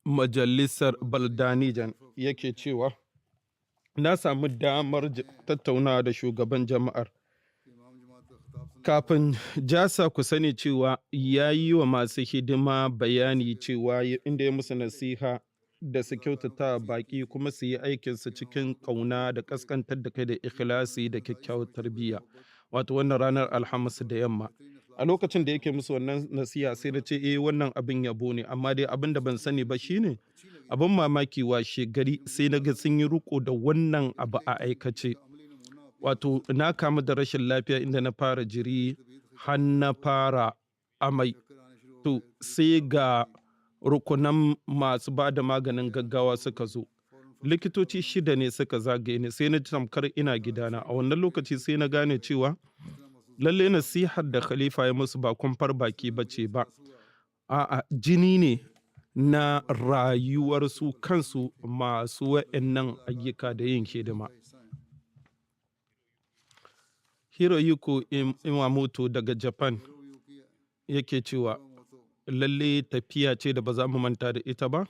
Speaker 2: majalisar Baldanijan, yake cewa na samu damar tattaunawa da shugaban jama'ar. Kafin Jasa ku sani cewa ya yi wa masu hidima bayani cewa inda ya musu nasiha da su kyautata baƙi kuma su yi aikinsu cikin ƙauna da ƙasƙantar da kai da ikhlasi da kyakkyawar tarbiyya. Wato wannan ranar Alhamis da yamma. A lokacin da yake musu wannan nasiha sai da ce wannan abin yabo ne, amma dai abin da ban sani ba shine abin mamaki washe gari sai na ga sun yi riko da wannan abu a aikace. Wato na kamu da rashin lafiya inda na fara jiri har na fara amai. To sai ga rukunan masu ba da maganin gaggawa suka zo. Likitoci 6 ne suka zagaye ni, sai na tamkar ina gidana. A wannan lokaci sai na gane cewa lalle nasihar da khalifa ya musu ba kumfar baki bace ba. A'a, jini ne na rayuwar su kansu masu wa'annan ayyuka da yin hidima. Hiroyuki Iwamoto daga Japan yake cewa lalle tafiya ce da ba za mu manta da ita ba.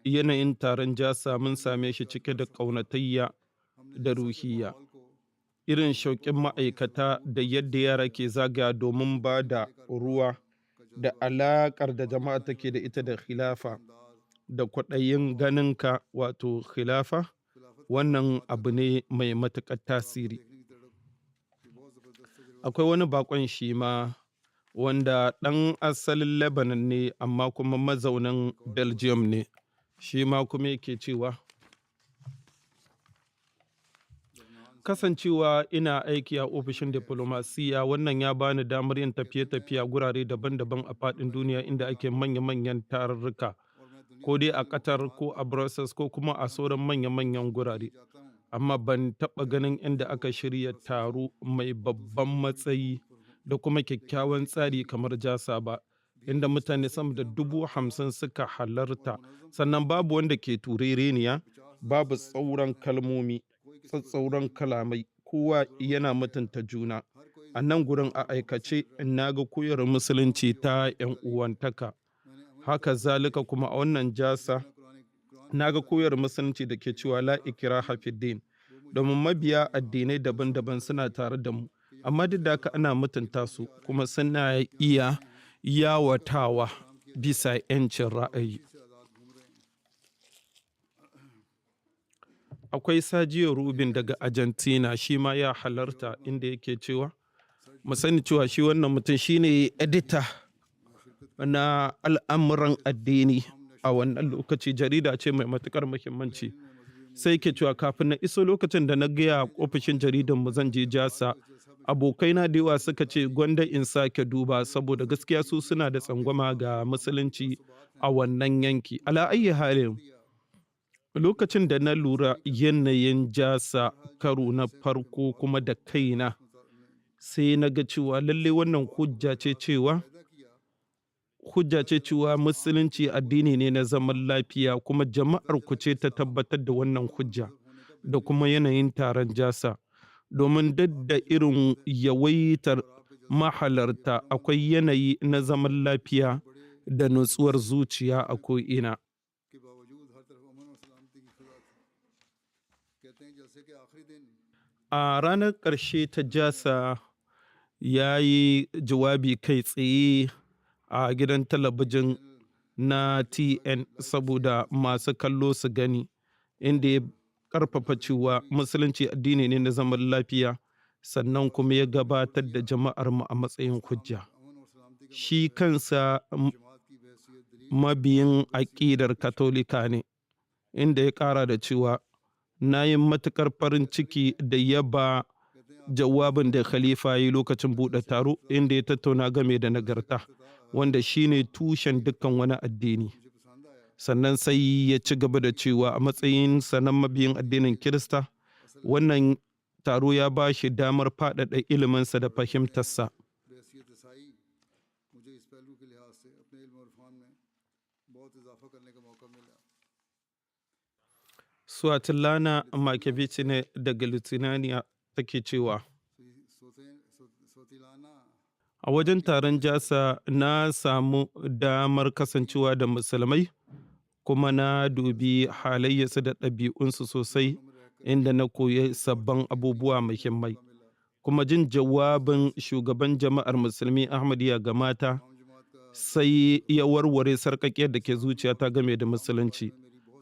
Speaker 2: Yanayin taron Jasa mun same shi cike da ƙaunatayya da ruhiyya. Irin shauƙin ma'aikata da yadda yara ke zagaya domin ba da ruwa da alaƙar da jama'a take da ita da khilafa da kwaɗayin ganinka wato khilafa, wannan abu ne mai matuƙar tasiri. Akwai wani baƙon shi ma wanda ɗan asalin Lebanon ne amma kuma mazaunin Belgium ne, shi ma kuma yake cewa kasancewa ina aiki a ofishin diplomasiya wannan ya bani damar yin tafiye-tafiye a gurare daban-daban a faɗin duniya inda ake manya-manyan tarurruka, ko dai a Qatar ko a Brussels ko kuma a sauran manya-manyan gurare. Amma ban taɓa ganin inda aka shirya taro mai babban matsayi da kuma kyakkyawan tsari kamar Jasa ba, inda mutane sama da 50,000 suka halarta, sannan babu wanda ke turereniya, babu tsauran kalmomi, tsatsauran kalamai, kowa yana mutunta juna. A nan gurin a aikace na ga koyar musulunci ta 'yan uwantaka. Haka zalika kuma a wannan Jasa na ga koyar musulunci da ke cewa la ikraha fid din, domin mabiya addinai daban-daban suna tare da mu, amma duk da haka ana mutunta su kuma suna iya yawatawa bisa 'yancin ra'ayi. Akwai Sergio Rubin daga Argentina, shi ma ya halarta, inda yake cewa mu sani cewa shi wannan mutum shine edita na al'amuran addini a wannan lokaci, jarida ce mai matuƙar muhimmanci. Sai ke cewa kafin na iso lokacin da na gaya ofishin jaridan mu zan je Jasa, abokaina da yawa suka ce gwanda in sake duba saboda gaskiya su suna da tsangwama ga musulunci a wannan yanki. Ala ayyi halin, lokacin da na lura yanayin Jasa karo na farko kuma da kaina, sai na ga cewa lalle wannan hujja ce cewa musulunci addini ne na zaman lafiya, kuma jama'ar ku ce ta tabbatar da wannan hujja da kuma yanayin taron jasa. Domin duk da irin yawaitar mahalarta, akwai yanayi na zaman lafiya da nutsuwar zuciya a ko'ina.
Speaker 1: के बावजूद हर तरफ अमन और सलामती की खुदा थी। कहते हैं जैसे कि आखिरी दिन
Speaker 2: A ranar ƙarshe ta jasa ya yi jawabi kai tsaye a gidan talabijin na TN saboda masu kallo su gani, inda ya ƙarfafa cewa musulunci addini ne na zaman lafiya, sannan kuma ya gabatar da jama'ar mu a matsayin hujja.
Speaker 1: अमन और सलामती का
Speaker 2: Shi kansa
Speaker 1: जमात की हैसियत दलील
Speaker 2: mabiyin aƙidar Katolika ne, inda ya ƙara da cewa na yi matuƙar farin ciki da yaba jawabin da Khalifa ya yi lokacin buɗe taro, inda ya tattauna game da nagarta, wanda shine tushen dukkan wani addini.
Speaker 1: मुझे पसंद आया।
Speaker 2: Sannan sai ya ci gaba da cewa a matsayin na mabiyin addinin Kirista, wannan taro ya ba shi damar faɗaɗa iliminsa da fahimtarsa.
Speaker 1: हैसियत ईसाई मुझे इस पहलू के लिहाज से अपने इल्म और फान में बहुत इजाफा करने का मौका मिला।
Speaker 2: Suatilana Makiewicz ne daga Lithuania take cewa,
Speaker 1: सोतिलाना
Speaker 2: a wajen taron jasa na samu damar kasancewa da musulmai, kuma na dubi halayyarsu da ɗabi'unsu sosai, inda na koyi sabbin abubuwa muhimmai. Kuma jin jawabin shugaban jama'ar musulmi Ahmadiyya ga mata sai ya warware sarƙaƙiyar da ke zuciyata game da musulunci.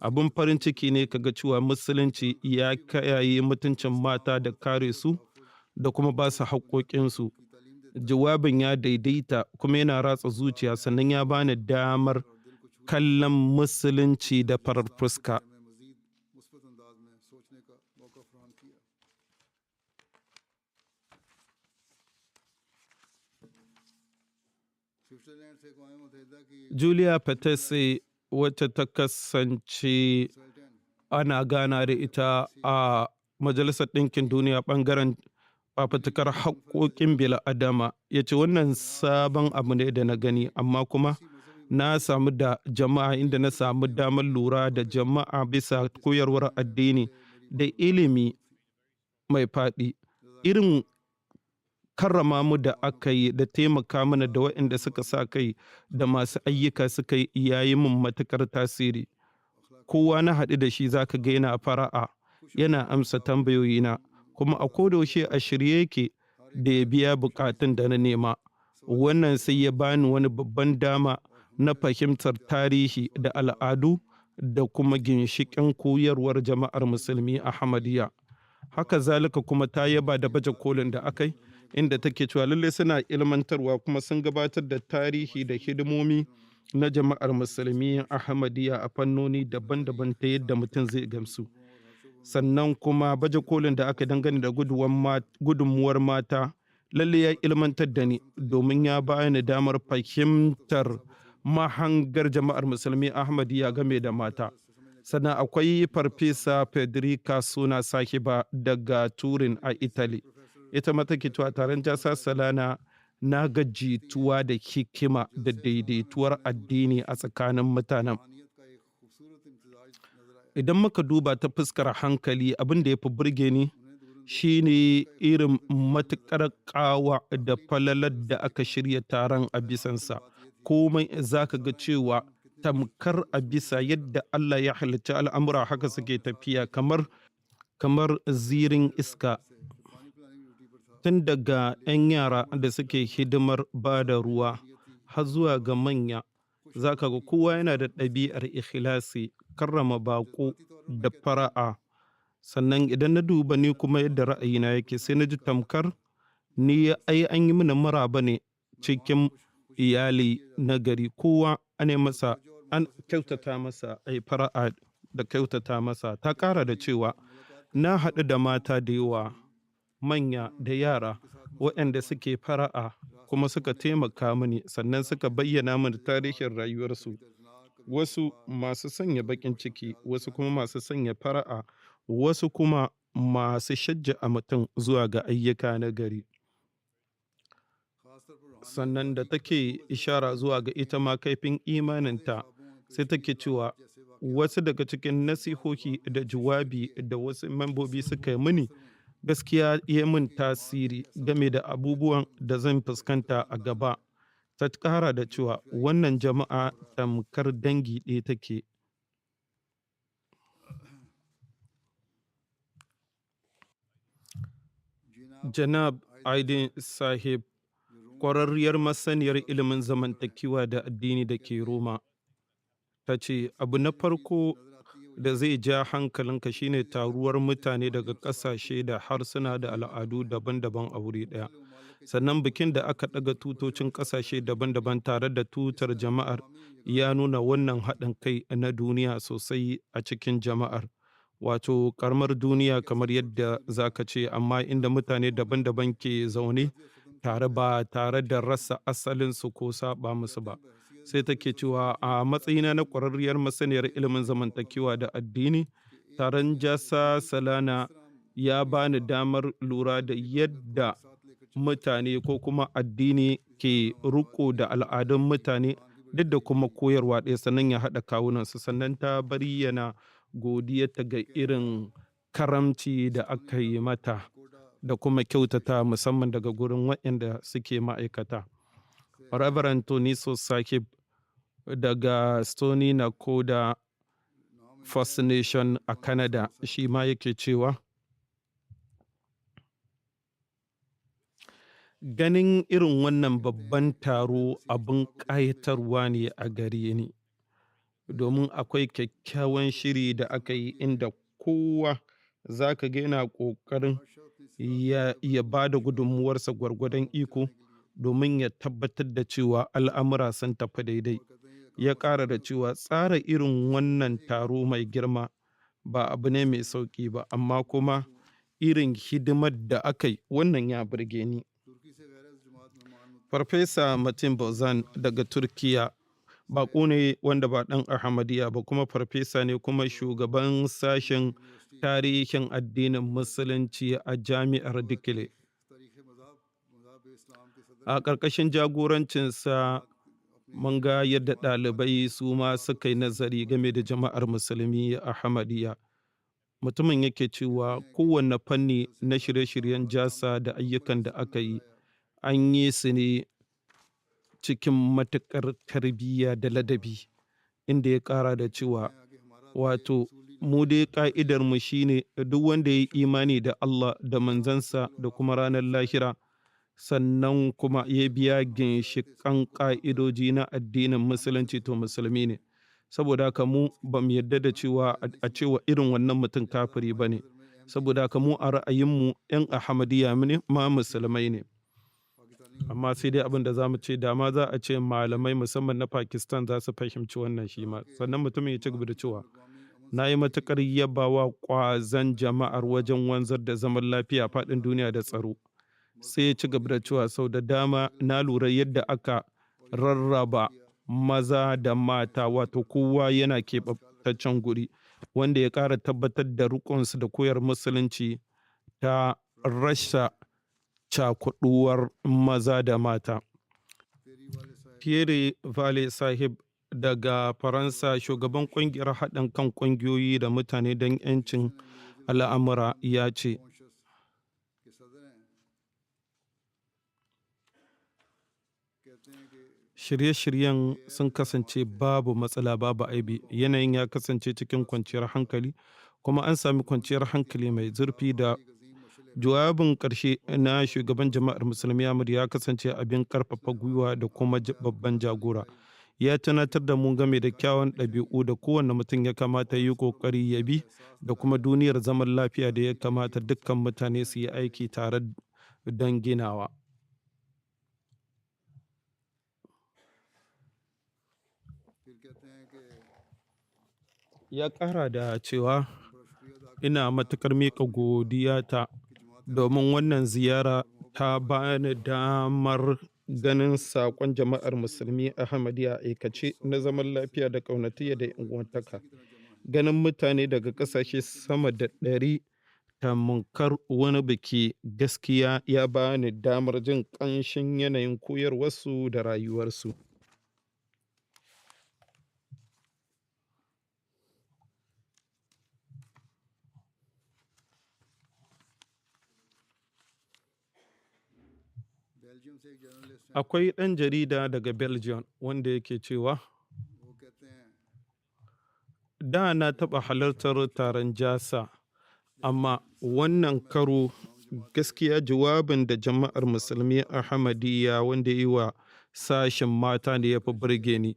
Speaker 2: Abin farin ciki ne kaga cewa musulunci ya kiyaye mutuncin mata da kare su da kuma ba su haƙoƙinsu. Jawabin ya daidaita kuma yana ratsa zuciya, sannan ya bani damar kallon musulunci da farar fuska.
Speaker 1: में मजीद मुस्बत अंदाज में सोचने का मौका फराहम किया। स्विट्जरलैंड से अक़वाम मुत्तहिदा की
Speaker 2: Julia Petese, wacce ta kasance
Speaker 1: सल्टन
Speaker 2: ana gana da ita a Majalisar Ɗinkin Duniya ɓangaren fafutukar haƙoƙin bil'adama, ya ce wannan sabon abu ne da na gani, amma kuma na samu da jama'a, inda na samu damar lura da jama'a bisa koyarwar addini da ilimi mai faɗi. Irin karrama mu da aka yi da taimaka mana da waɗanda suka sa kai da masu ayyuka suka yi yayi min matuƙar tasiri. Kowa na haɗu da shi zaka ga yana fara'a, yana amsa tambayoyina, kuma a kodayaushe a shirye yake da ya biya buƙatun da na nema. Wannan sai ya bani wani babban dama na fahimtar tarihi da al'adu da kuma ginshiƙin koyarwar jama'ar musulmi Ahmadiyya. Haka zalika kuma ta yaba da baje kolin da aka yi, inda take cewa lallai suna ilmantarwa kuma sun gabatar da tarihi da hidimomi na jama'ar musulmi Ahmadiyya a fannoni daban-daban ta yadda mutum zai gamsu. Sannan kuma baje kolin da aka dangane da gudunmuwar mata lalle ya ilmantar da ni, domin ya bani damar fahimtar mahangar jama'ar musulmi Ahmadiyya game da mata. Sannan akwai Farfesa Federica Suna Sahiba daga Turin a Italy. Ita ma take cewa taron jasa salana na ga jituwa da hikima da daidaituwar addini a tsakanin mutanen.
Speaker 1: मानियत का एक खूबसूरत इम्तिजाज नजर आया।
Speaker 2: Idan muka duba ta fuskar hankali, abin da ya fi burge ni shine irin matuƙar ƙawa da falalar da aka shirya taron a bisansa. Komai za ka ga cewa tamkar a bisa yadda Allah ya halicci al'amura haka suke tafiya, kamar zirin iska.
Speaker 1: पानी पिलाने की ड्यूटी पर था।
Speaker 2: Tun daga 'yan yara da suke hidimar ba da ruwa har zuwa ga manya, za ka ga kowa yana da ɗabi'ar ikhlasi, karrama baƙo da fara'a. Sannan idan na duba ni kuma yadda ra'ayina yake, sai na ji tamkar ni ai an yi mini maraba ne cikin iyali na gari. Kowa an kyautata masa, ai fara'a da kyautata masa. Ta ƙara da cewa na haɗu da mata da yawa, manya da yara, waɗanda suke fara'a kuma suka taimaka mini, sannan suka bayyana mini tarihin rayuwarsu. Wasu masu sanya baƙin ciki, wasu kuma masu sanya fara'a, wasu kuma masu shajja'a mutum zuwa ga ayyuka na gari. sannan da take ishara zuwa ga ita ma kaifin imaninta, sai take cewa wasu daga cikin nasihohi da jawabi da wasu membobi suka yi mini gaskiya ya min tasiri game da abubuwan da zan fuskanta a gaba. Ta ƙara da cewa wannan jama'a tamkar dangi ɗaya take. Janab Aidin Sahib, ƙwararriyar masaniyar ilimin zamantakewa da addini da ke Roma, ta ce abu na farko da zai ja hankalinka shine taruwar mutane daga ƙasashe da harsuna da al'adu daban-daban a wuri ɗaya. Sannan bikin da aka ɗaga tutocin ƙasashe daban-daban tare da tutar jama'ar ya nuna wannan haɗin kai na duniya sosai a cikin jama'ar. Wato ƙaramar duniya kamar yadda za ka ce, amma inda mutane daban-daban ke zaune tare ba tare da rasa asalinsu ko saɓa musu ba. Sai take cewa a matsayina na ƙwararriyar masaniyar ilimin zamantakewa da addini, taron Jasa Salana ya bani damar lura da yadda mutane ko kuma addini ke riko da al'adun mutane duk da kuma koyarwa ɗaya, sannan ya haɗa kawunansu. Sannan ta bayyana godiyarta ga irin karamci da aka yi mata da kuma kyautata musamman daga gurin waɗanda suke ma'aikata. Reverend Toniso Sahib daga Stony Nakoda First Nation a Canada, shi ma yake cewa ganin irin wannan babban taro abin ƙayatarwa ne a gare ni, domin akwai kyakkyawan shiri da aka yi inda kowa za ka ga yana ƙoƙarin ya ba da gudunmuwarsa gwargwadon iko domin ya tabbatar da cewa al'amura sun tafi daidai. Ya ƙara da cewa tsara irin wannan taro mai girma ba abu ne mai sauƙi ba, amma kuma irin hidimar da aka yi wannan ya burge ni. Farfesa Metin Bozan daga Turkiya, baƙo ne wanda ba ɗan Ahmadiyya ba, kuma farfesa ne kuma shugaban sashen tarihin addinin Musulunci a Jami'ar Dikile. A ƙarƙashin jagorancinsa mun ga yadda ɗalibai su ma suka yi nazari game da jama'ar musulmi a Ahmadiyya. Mutumin yake cewa kowane fanni na shirye-shiryen jasa da ayyukan da aka yi an yi su ne cikin matuƙar tarbiyya da ladabi, inda ya ƙara da cewa wato mu dai ƙa'idarmu shi ne duk wanda ya yi imani da Allah da manzansa da kuma ranar lahira, sannan kuma ya biya ginshiƙan ƙa'idoji na addinin musulunci, to musulmi ne. Saboda haka mu ba mu yarda da cewa a cewa irin wannan mutum kafiri ba ne. Saboda haka mu a ra'ayinmu 'yan Ahmadiyya ne ma musulmai ne. Amma sai dai abin da za mu ce, dama za a ce malamai musamman na Pakistan za su fahimci wannan shi ma. Sannan mutumin ya ci gaba da cewa na yi matuƙar yabawa ƙwazon jama'ar wajen wanzar da zaman lafiya faɗin duniya da tsaro. Sai ya ci gaba da cewa sau da dama na lura yadda aka rarraba maza da mata, wato kowa yana keɓantaccen guri, wanda ya ƙara tabbatar da riƙonsu da koyar musulunci ta rasha cakuɗuwar maza da mata. Pierre Vale Sahib daga Faransa, shugaban ƙungiyar haɗin kan ƙungiyoyi da mutane don 'yancin al'amura, ya ce shirye-shiryen sun kasance babu matsala, babu aibi. Yanayin ya kasance cikin kwanciyar hankali, kuma an sami kwanciyar hankali mai zurfi. Da jawabin ƙarshe na shugaban jama'ar musulmi Ahmad ya kasance abin ƙarfafa gwiwa da kuma babban jagora. Ya tunatar da mu game da kyawun ɗabi'u da kowane mutum ya kamata yi ƙoƙari ya bi, da kuma duniyar zaman lafiya da ya kamata dukkan mutane su yi aiki tare don ginawa. Ya ƙara da cewa ina matuƙar miƙa godiyata domin wannan ziyara ta bani damar ganin saƙon jama'ar musulmi Ahmadiyya aikace na zaman lafiya da ƙaunatayya da uwantaka. Ganin mutane daga ƙasashe sama da 100 tamkar wani biki, gaskiya ya ba ni damar jin ƙanshin yanayin koyarwarsu da rayuwarsu.
Speaker 1: Belgium से एक जर्नलिस्ट हैं,
Speaker 2: Akwai ɗan jarida daga Belgium wanda yake cewa,
Speaker 1: वो कहते हैं
Speaker 2: da na taɓa halartar taron JASA, amma wannan karo gaskiya jawabin da jama'ar musulmi Ahmadiyya wanda yi wa sashen mata ne ya fi burge ni.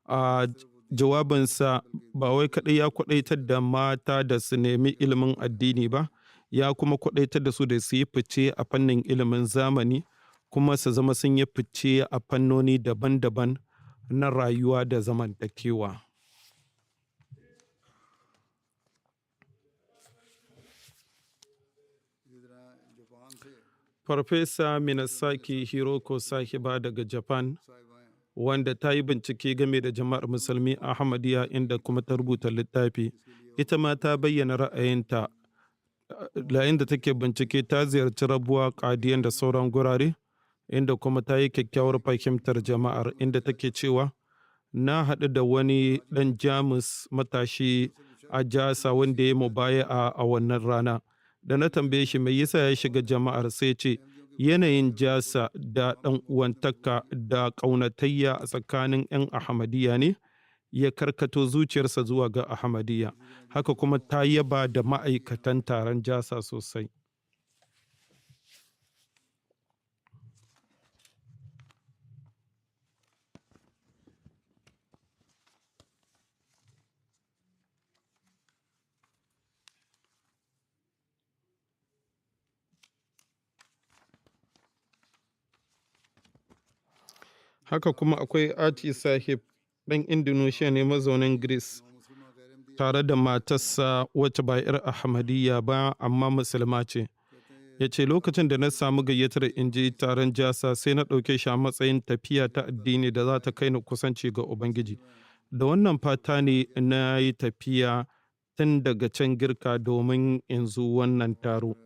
Speaker 2: A jawabinsa ba wai kaɗai ya kwaɗaitar da mata da su nemi ilimin addini ba, ya kuma kwaɗaitar da su da su yi fice a fannin ilimin zamani, kuma su zama sun yi fice a fannoni daban-daban na rayuwa da zamantakewa.
Speaker 1: इसी तरह जापान से
Speaker 2: Farfesa Minasaki Hiroko Sahiba daga Japan,
Speaker 1: साहिबाएं
Speaker 2: wanda ta yi bincike game da jama'ar musulmi Ahmadiyya inda kuma ta rubuta littafi, ita ma ta bayyana ra'ayinta yayin da take bincike. Ta ziyarci rabuwa ƙadiyan da sauran gurare inda kuma ta yi kyakkyawar fahimtar jama'ar, inda take cewa, na haɗu da wani ɗan Jamus matashi a Jasa wanda ya yi mubaya'a a wannan rana. Da na tambaye shi mai yasa ya shiga jama'ar, sai ce yanayin Jasa da ɗan uwantaka da ƙaunatayya a tsakanin 'yan Ahmadiyya ne ya karkato zuciyarsa zuwa ga Ahmadiyya. Haka kuma ta yaba da ma'aikatan taron Jasa sosai. Haka kuma akwai Ati Sahib, ɗan Indonesia ne mazaunin Greece,
Speaker 1: मुसलमान गैर Ahmadi
Speaker 2: tare da matarsa wacce ba 'yar Ahmadiyya ba amma musulma ce. Ya ce lokacin da na samu gayyatar in je taron Jasa sai na ɗauke shi a matsayin tafiya ta addini da za ta kai ni kusanci ga Ubangiji. Da wannan fata ne na yi tafiya tun daga can Girka domin in zo wannan taro.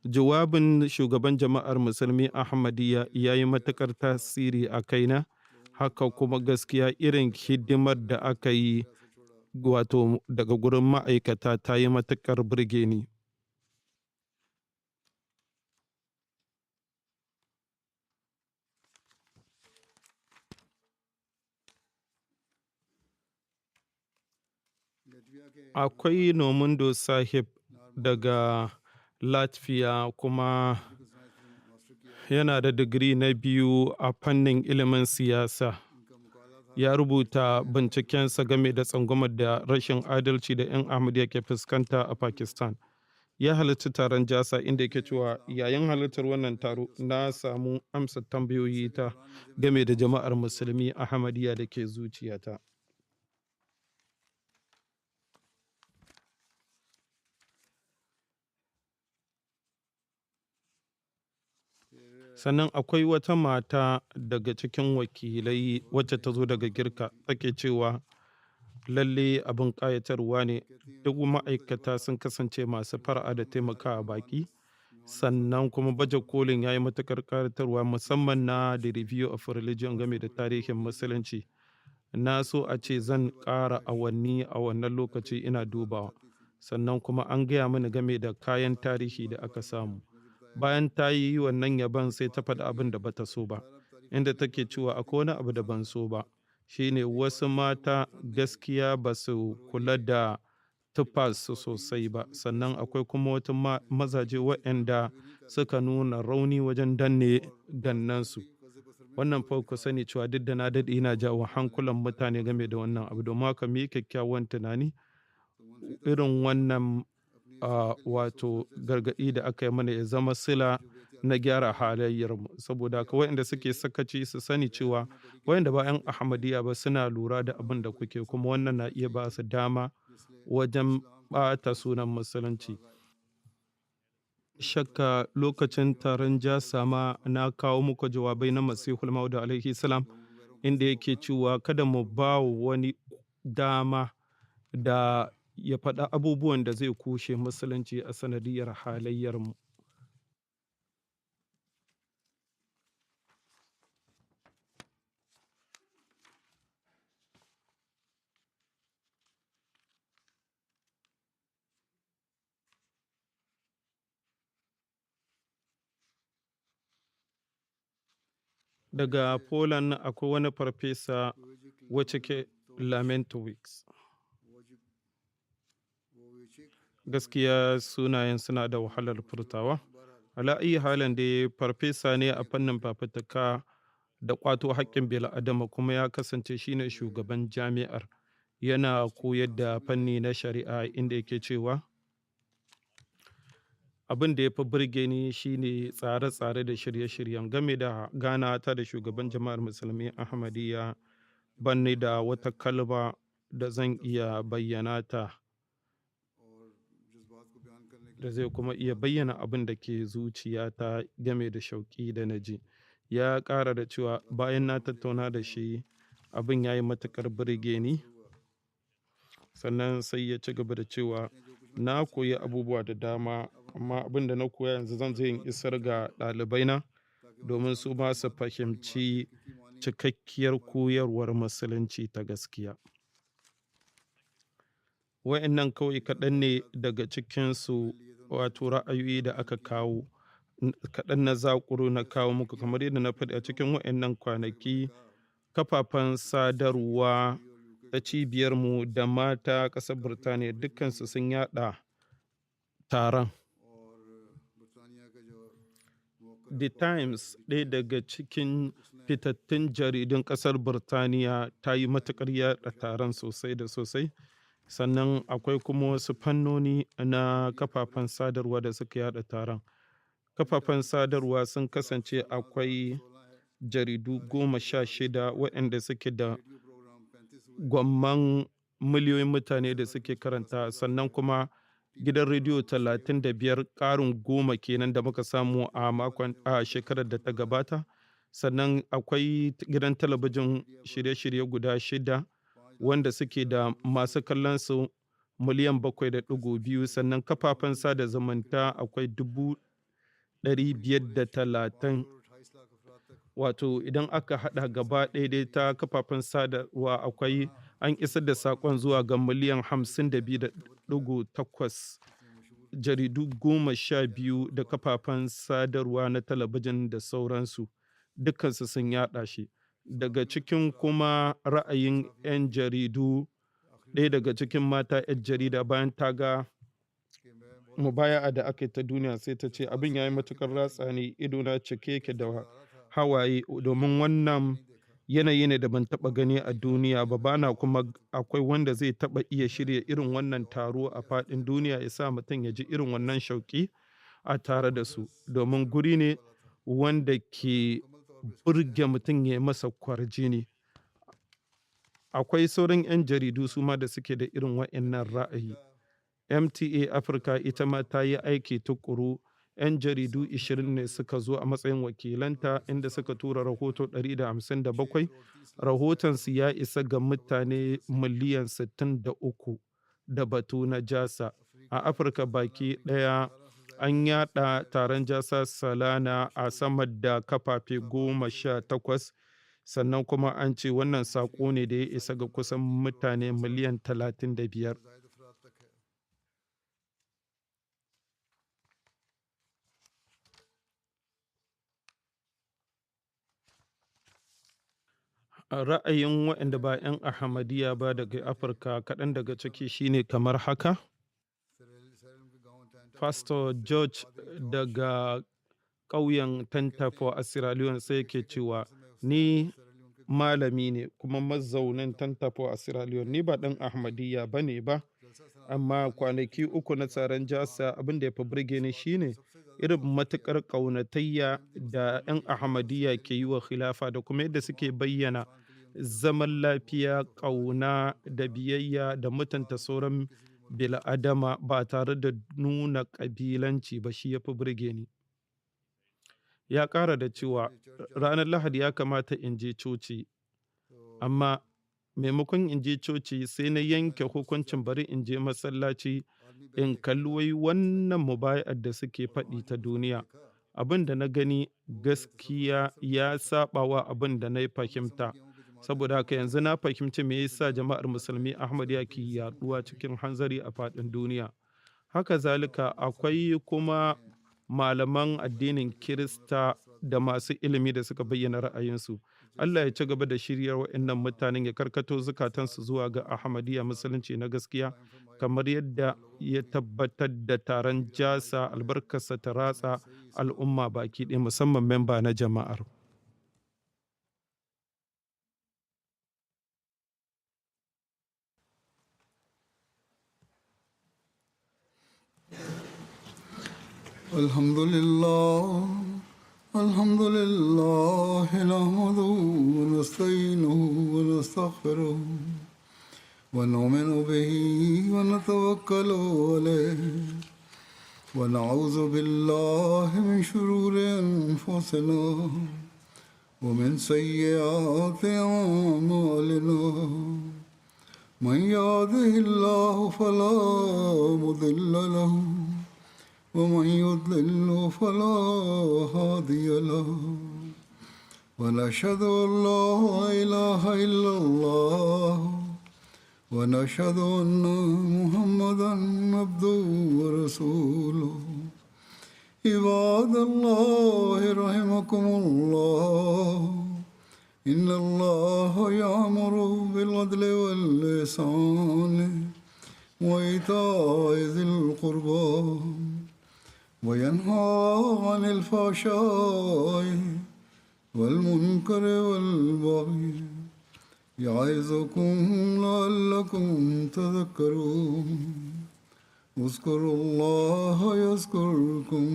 Speaker 2: Jawabin shugaban jama'ar musulmi Ahmadiyya ya yi matuƙar tasiri a kaina, haka kuma gaskiya irin hidimar da aka yi wato daga gurin ma'aikata ta yi matuƙar burge ni.
Speaker 1: लटविया के
Speaker 2: Akwai Nomundo Sahib daga Latvia, kuma
Speaker 1: master किया
Speaker 2: yana da digiri na biyu a fannin ilimin siyasa.
Speaker 1: इनका मुकाला था
Speaker 2: Ya rubuta bincikensa game da tsangwamar da rashin adalci da 'yan Ahmadiyya ke fuskanta a Pakistan. Ya halarci taron Jasa inda yake cewa yayin halartar wannan taro na samu amsa tambayoyi ta game da jama'ar musulmi Ahmadiyya da ke zuciyata. Sannan akwai wata mata daga cikin wakilai wacce ta zo daga Girka, take cewa lalle abin ƙayatarwa ne, duk ma'aikata sun kasance masu fara'a da taimakawa baƙi. Sannan kuma baje kolin ya yi matuƙar ƙayatarwa, musamman na The Review of Religion game da tarihin Musulunci. Na so a ce zan ƙara awanni a wannan lokaci ina dubawa. Sannan kuma an gaya mini game da kayan tarihi da aka samu. Bayan ta yi wannan yabon sai ta faɗi abin da bata so ba, inda take cewa akwai wani abu da ban so ba, shine wasu mata gaskiya ba su kula da tufarsu sosai ba. Sannan akwai kuma wata mazaje waɗanda suka nuna rauni wajen danne gannansu. Wannan fa ku sani cewa duk da na daɗe ina jawo hankulan mutane game da wannan abu, domin haka mu yi kyakkyawan tunani irin wannan wato gargaɗi da aka yi mana ya zama sila na gyara halayyarmu. Saboda haka waɗanda suke sakaci su sani cewa waɗanda ba 'yan Ahmadiyya ba suna lura da abin da kuke, kuma wannan na iya ba su dama wajen ɓata sunan musulunci. Shakka lokacin taron Jasa ma na kawo muku jawabai na Masihul Maud alaihi salam, inda yake cewa kada mu ba wani dama da ya faɗa abubuwan da zai kushe musulunci a sanadiyar halayyarmu. Daga Poland akwai wani farfesa wacce ke Lamentowicz. Gaskiya sunayen suna da wahalar furtawa. Ala ayi halin dai farfesa ne a fannin fafutuka da ƙwato haƙƙin bil'adama, kuma ya kasance shine shugaban jami'ar. Yana koyar da fanni na shari'a, inda yake cewa abin da ya fi burge ni shine tsare-tsare da shirye-shiryen game da ganawa ta da shugaban jama'ar musulmi Ahmadiyya. Ban ni da wata kalma da zan iya bayyana ta da zai kuma iya bayyana abin da ke zuciyata game da shauƙi da na ji. Ya ƙara da cewa bayan na tattauna da shi, abin ya yi matuƙar burge ni. Sannan sai ya ci gaba da cewa na koyi abubuwa da dama, amma abin da na koya yanzu zan je in isar ga ɗalibaina domin su ma su fahimci cikakkiyar koyarwar musulunci ta gaskiya. Wa'innan kawai kaɗan ne daga cikinsu, wato ra'ayoyi da aka kawo, kaɗan na zaƙuro na kawo muku. Kamar yadda na faɗi, a cikin wa'innan kwanaki kafafen sadarwa ta cibiyarmu da mata ƙasar Birtaniya dukkansu sun yaɗa taron. The Times, ɗaya daga cikin fitattun jaridun ƙasar Birtaniya, ta yi matuƙar yaɗa taron sosai da sosai. Sannan akwai kuma wasu fannoni na kafafen sadarwa da suka yaɗa taron. Kafafen sadarwa sun kasance akwai jaridu 16 waɗanda suke da gwamman miliyoyin mutane da suke karanta, sannan kuma gidan rediyo 35, ƙarin 10 kenan da muka samu a shekarar da ta gabata. Sannan akwai gidan talabijin shirye-shirye guda 6 wanda suke da masu kallon su miliyan 7.2. Sannan kafafen sada zumunta akwai 530. Wato idan aka haɗa gaba ɗaya dai ta kafafen sadarwa akwai, an isar da saƙon zuwa ga miliyan 52.8. Jaridu 12 da kafafen sadarwa na talabijin da sauransu dukkansu sun yaɗa shi. Daga cikin kuma ra'ayin 'yan jaridu, ɗaya daga cikin mata 'yan jarida, bayan ta ga mubaya'a da aka yi ta duniya, sai ta ce abin ya yi matuƙar ratsa ni, idona cike yake da hawaye, domin wannan yanayi ne da ban taɓa gani a duniya ba. Bana kuma akwai wanda zai taɓa iya shirya irin wannan taro a faɗin duniya, ya sa mutum ya ji irin wannan shauƙi a tare da su, domin guri ne wanda ke burge mutum, ya masa kwarjini. Akwai sauran 'yan jaridu su ma da suke da irin wa'innan ra'ayi. MTA Africa ita ma ta yi aiki tuƙuru. 'Yan jaridu 20 ne suka zo a matsayin wakilanta, inda suka tura rahoto 157. Rahotonsu ya isa ga mutane miliyan 63 da batu na Jasa. A Afirka baki ɗaya an yaɗa taron Jasa Salana a sama da kafafe 18. Sannan kuma an ce wannan saƙo ne da ya isa ga kusan mutane miliyan 35. A ra'ayin waɗanda ba 'yan Ahmadiyya ba daga Afirka, kaɗan daga ciki shine kamar haka. Pastor George daga ƙauyen Tantafo a Sierra Leone sai yake cewa ni malami ne kuma mazaunin Tantafo a Sierra Leone. Ni ba ɗan Ahmadiyya ba ne ba, amma kwanaki 3 na taron Jasa, abin da ya fi burge ni shine irin matuƙar ƙaunatayya da 'yan Ahmadiyya ke yi wa khilafa, da kuma yadda suke bayyana zaman lafiya, ƙauna da biyayya da mutunta sauran bil'adama ba tare da nuna ƙabilanci ba. Shi ya fi burge ni. Ya ƙara da cewa ranar Lahadi ya kamata in je coci, amma maimakon in je coci sai na yanke hukuncin bari in je masallaci in kalli wai wannan mubaya'ar da suke faɗi ta duniya. Abin da na gani gaskiya ya saba wa abin da na yi fahimta. Saboda haka yanzu na fahimci me yasa jama'ar musulmi Ahmadiyya ke yaɗuwa cikin hanzari a faɗin duniya. Haka zalika akwai kuma malaman addinin Kirista da masu ilimi da suka bayyana ra'ayinsu. Allah ya ci gaba da shiryar waɗannan mutanen, ya karkato zukatansu zuwa ga Ahmadiyya musulunci na gaskiya, kamar yadda ya tabbatar da taron jasa albarkarsa ta ratsa al'umma baki ɗaya, musamman memba na jama'ar.
Speaker 1: الحمد لله نحمده ونستعينه ونستغفره ونؤمن به ونتوكل عليه ونعوذ بالله من شرور أنفسنا ومن سيئات أعمالنا من يهده الله فلا مضل له ومن يضلل فلا هادي له ونشهد أن لا إله إلا الله ونشهد أن محمدا عبده ورسوله عباد الله رحمكم الله إن الله يأمر بالعدل والإحسان وإيتاء ذي القربى وينهى عن الفحشاء والمنكر والبغي يعظكم لعلكم تذكرون اذكروا الله يذكركم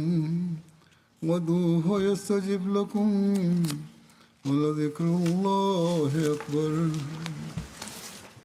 Speaker 1: وادعوه يستجب لكم ولذكر الله أكبر.